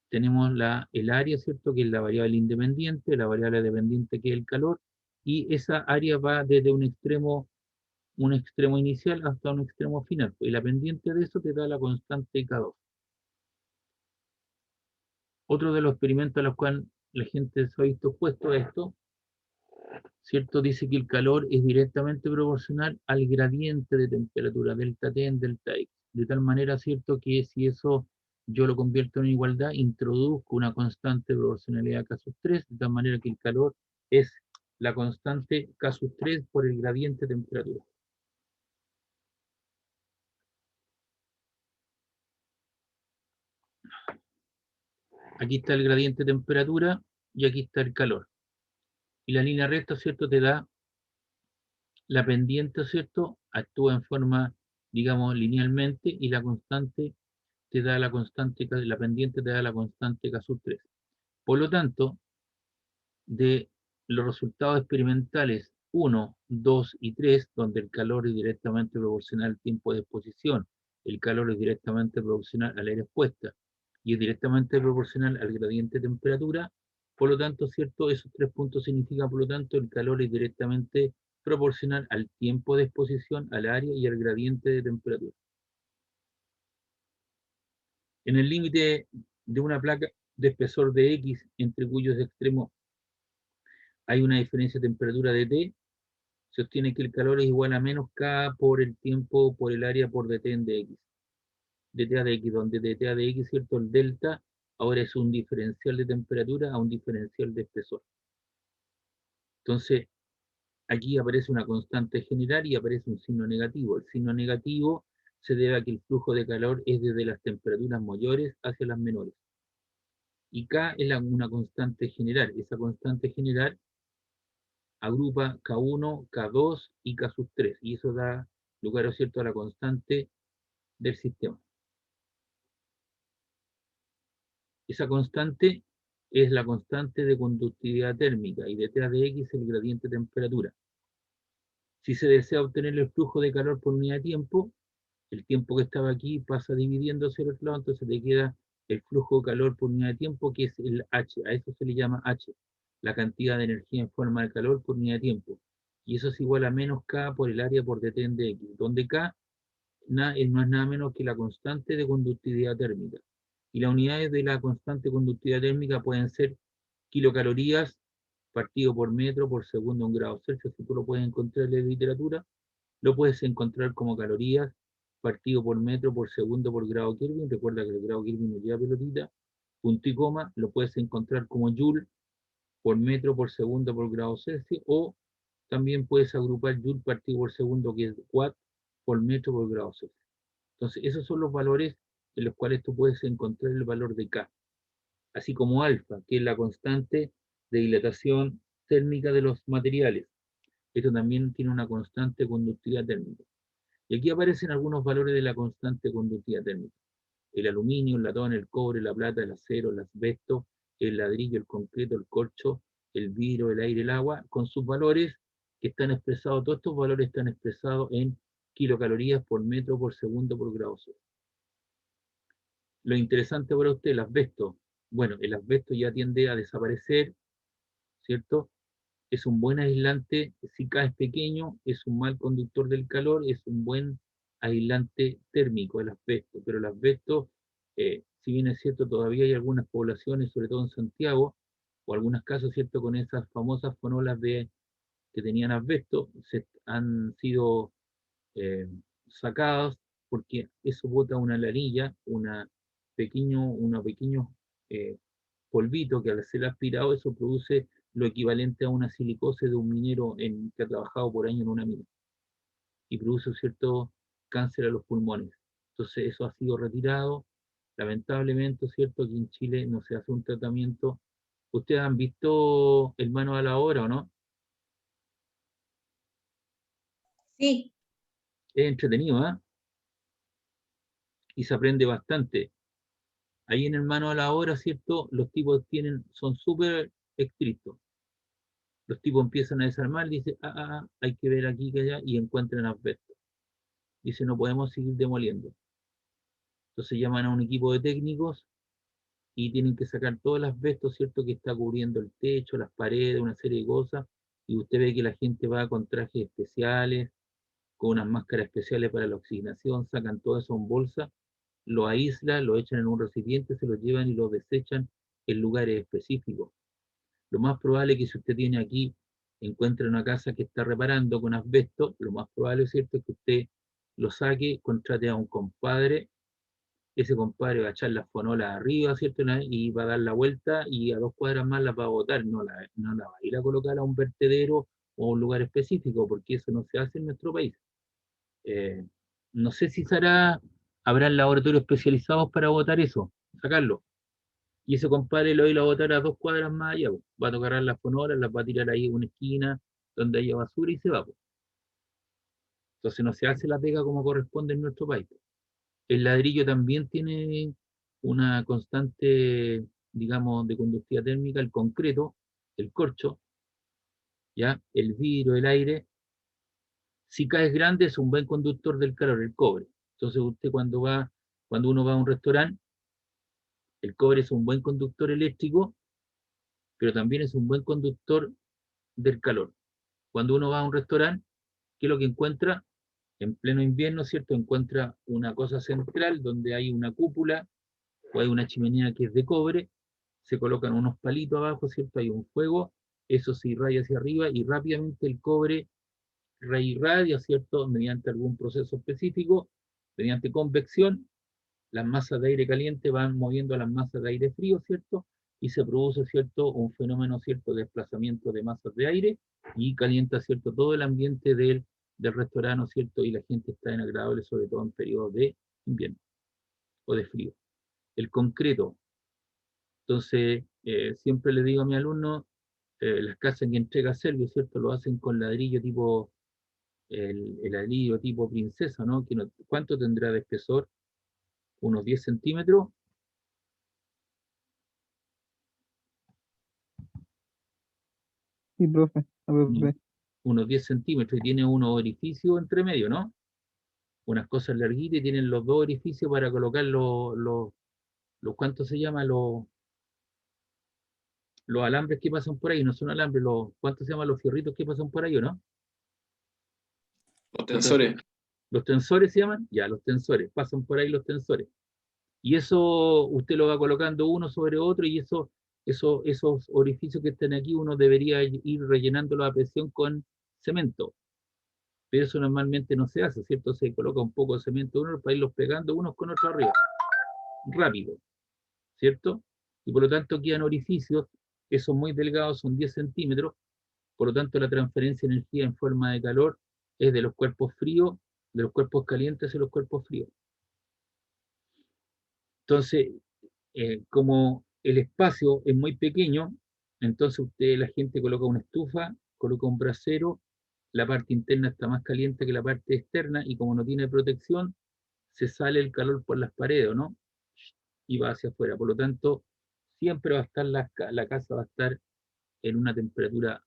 Tenemos el área, ¿cierto?, que es la variable independiente, la variable dependiente que es el calor, y esa área va desde un extremo inicial hasta un extremo final, y la pendiente de eso te da la constante K2. Otro de los experimentos a los cuales la gente se ha visto expuesto a esto, ¿cierto? Dice que el calor es directamente proporcional al gradiente de temperatura, delta T en delta X. De tal manera, ¿cierto?, que si eso yo lo convierto en igualdad, introduzco una constante de proporcionalidad K sub 3, de tal manera que el calor es la constante K sub 3 por el gradiente de temperatura. Aquí está el gradiente de temperatura y aquí está el calor. Y la línea recta, ¿cierto?, te da la pendiente, ¿cierto?, actúa en forma, digamos, linealmente, y la constante te da la constante, la pendiente te da la constante K sub 3. Por lo tanto, de los resultados experimentales 1, 2 y 3, donde el calor es directamente proporcional al tiempo de exposición, el calor es directamente proporcional al área expuesta y es directamente proporcional al gradiente de temperatura, por lo tanto, ¿cierto? Esos 3 puntos significan, por lo tanto, el calor es directamente proporcional al tiempo de exposición, al área y al gradiente de temperatura. En el límite de una placa de espesor de X, entre cuyos extremos hay una diferencia de temperatura de T, se obtiene que el calor es igual a menos K por el tiempo, por el área, por dt en dx. Dt a dx, donde dt a dx, ¿cierto? El delta ahora es un diferencial de temperatura a un diferencial de espesor. Entonces, aquí aparece una constante general y aparece un signo negativo. El signo negativo se debe a que el flujo de calor es desde las temperaturas mayores hacia las menores. Y K es una constante general. Esa constante general agrupa K1, K2 y K sub 3. Y eso da lugar, ¿cierto?, a la constante del sistema. Esa constante es la constante de conductividad térmica y dt a dx el gradiente de temperatura. Si se desea obtener el flujo de calor por unidad de tiempo, el tiempo que estaba aquí pasa dividiéndose al otro lado, entonces te queda el flujo de calor por unidad de tiempo, que es el H. A eso se le llama H, la cantidad de energía en forma de calor por unidad de tiempo. Y eso es igual a menos K por el área por dt en dx, donde K no es nada menos que la constante de conductividad térmica. Y las unidades de la constante de conductividad térmica pueden ser kilocalorías partido por metro por segundo en grados Celsius. Si tú lo puedes encontrar en la literatura, lo puedes encontrar como calorías partido por metro por segundo por grado Kelvin. Recuerda que el grado Kelvin no lleva pelotita, punto y coma. Lo puedes encontrar como joule por metro por segundo por grado Celsius, o también puedes agrupar joule partido por segundo, que es watt por metro por grado Celsius. Entonces, esos son los valores en los cuales tú puedes encontrar el valor de K, así como alfa, que es la constante de dilatación térmica de los materiales. Esto también tiene una constante de conductividad térmica. Y aquí aparecen algunos valores de la constante de conductividad térmica. El aluminio, el latón, el cobre, la plata, el acero, el asbesto, el ladrillo, el concreto, el corcho, el vidrio, el aire, el agua, con sus valores que están expresados, todos estos valores están expresados en kilocalorías por metro por segundo por grado Celsius. Lo interesante para usted, el asbesto. Bueno, el asbesto ya tiende a desaparecer, ¿cierto? Es un buen aislante, si K es pequeño, es un mal conductor del calor, es un buen aislante térmico el asbesto, pero el asbesto, si bien es cierto, todavía hay algunas poblaciones, sobre todo en Santiago, o algunas casas, ¿cierto? Con esas famosas fonolas que tenían asbesto, han sido sacados porque eso bota una lanilla, unos pequeños polvito que al ser aspirado eso produce lo equivalente a una silicosis de un minero que ha trabajado por años en una mina y produce cierto cáncer a los pulmones. Entonces eso ha sido retirado. Lamentablemente, ¿cierto? Aquí en Chile no se hace un tratamiento. ¿Ustedes han visto el mano a la obra o no? Sí, Es entretenido, ¿eh? Y se aprende bastante. Ahí en el mano a la obra, ¿cierto? Los tipos son súper estrictos. Los tipos empiezan a desarmar, dicen, hay que ver aquí que allá, y encuentran asbesto. Dice, no podemos seguir demoliendo. Entonces llaman a un equipo de técnicos y tienen que sacar todo el asbesto, ¿cierto? Que está cubriendo el techo, las paredes, una serie de cosas. Y usted ve que la gente va con trajes especiales, con unas máscaras especiales para la oxigenación, sacan todo eso en bolsa, lo aíslan, lo echan en un recipiente, se lo llevan y lo desechan en lugares específicos. Lo más probable es que si usted tiene aquí, encuentra una casa que está reparando con asbesto, lo más probable, ¿cierto?, es que usted lo saque, contrate a un compadre, ese compadre va a echar las fonolas arriba, ¿cierto?, y va a dar la vuelta y a 2 cuadras más las va a botar, no la va a ir a colocar a un vertedero o a un lugar específico, porque eso no se hace en nuestro país. Eh, no sé si habrán laboratorios especializados para botar eso, sacarlo. Y ese compadre lo va a ir a botar a 2 cuadras más allá, po. Va a tocar las fonoras, las va a tirar ahí en una esquina donde haya basura y se va, po. Entonces no se hace la pega como corresponde en nuestro país. El ladrillo también tiene una constante, digamos, de conductividad térmica, el concreto, el corcho, ya, el vidrio, el aire. Si cae grande es un buen conductor del calor, el cobre. Entonces usted cuando uno va a un restaurante, el cobre es un buen conductor eléctrico, pero también es un buen conductor del calor. Cuando uno va a un restaurante, ¿qué es lo que encuentra? En pleno invierno, ¿cierto? Encuentra una cosa central donde hay una cúpula o hay una chimenea que es de cobre, se colocan unos palitos abajo, ¿cierto? Hay un fuego, eso se irradia hacia arriba y rápidamente el cobre reirradia, ¿cierto? Mediante algún proceso específico, mediante convección, las masas de aire caliente van moviendo a las masas de aire frío, ¿cierto? Y se produce, ¿cierto? Un fenómeno, ¿cierto? De desplazamiento de masas de aire y calienta, ¿cierto? Todo el ambiente del restaurante, ¿cierto? Y la gente está en agradable, sobre todo en periodos de invierno o de frío. El concreto. Entonces, siempre le digo a mi alumno, las casas que entrega Servio, ¿cierto? Lo hacen con ladrillo tipo, el ladrillo tipo princesa, ¿no? ¿Cuánto tendrá de espesor? Unos 10 centímetros. Sí, profe. APP. Unos 10 centímetros y tiene unos orificios entre medio, ¿no? Unas cosas larguitas y tienen los dos orificios para colocar ¿cuánto se llama? Los alambres que pasan por ahí, no son alambres, ¿cuánto se llaman los fierritos que pasan por ahí, o no? Los tensores. ¿Los tensores se llaman? Ya, los tensores, pasan por ahí los tensores. Y eso usted lo va colocando uno sobre otro y esos orificios que están aquí uno debería ir rellenándolo a presión con cemento. Pero eso normalmente no se hace, ¿cierto? Se coloca un poco de cemento uno para irlos pegando unos con otros arriba, rápido, ¿cierto? Y por lo tanto quedan orificios que son muy delgados, son 10 centímetros, por lo tanto la transferencia de energía en forma de calor es de los cuerpos fríos, de los cuerpos calientes a los cuerpos fríos. Entonces, como el espacio es muy pequeño, entonces la gente coloca una estufa, coloca un brasero, la parte interna está más caliente que la parte externa y como no tiene protección, se sale el calor por las paredes, ¿no? Y va hacia afuera. Por lo tanto, siempre va a estar la casa va a estar en una temperatura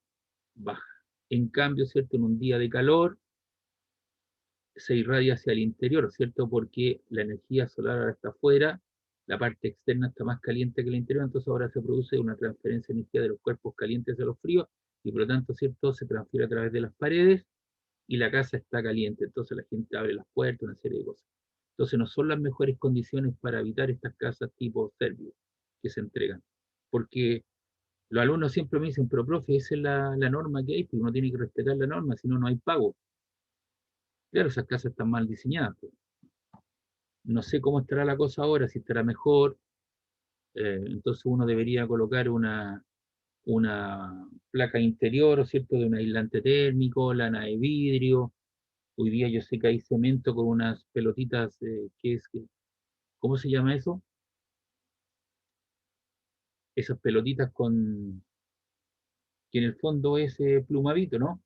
baja. En cambio, ¿cierto? En un día de calor se irradia hacia el interior, ¿cierto? Porque la energía solar ahora está afuera, la parte externa está más caliente que el interior, entonces ahora se produce una transferencia de energía de los cuerpos calientes a los fríos y por lo tanto, ¿cierto? Se transfiere a través de las paredes y la casa está caliente, entonces la gente abre las puertas, una serie de cosas. Entonces no son las mejores condiciones para habitar estas casas tipo Servio que se entregan, porque Los alumnos siempre me dicen, pero profe, esa es la norma que hay, pues uno tiene que respetar la norma, si no, no hay pago. Claro, esas casas están mal diseñadas, pues. No sé cómo estará la cosa ahora, si estará mejor. Entonces uno debería colocar una placa interior, ¿cierto? De un aislante térmico, lana de vidrio. Hoy día yo sé que hay cemento con unas pelotitas, ¿cómo se llama eso? Esas pelotitas que en el fondo es plumavito, ¿no?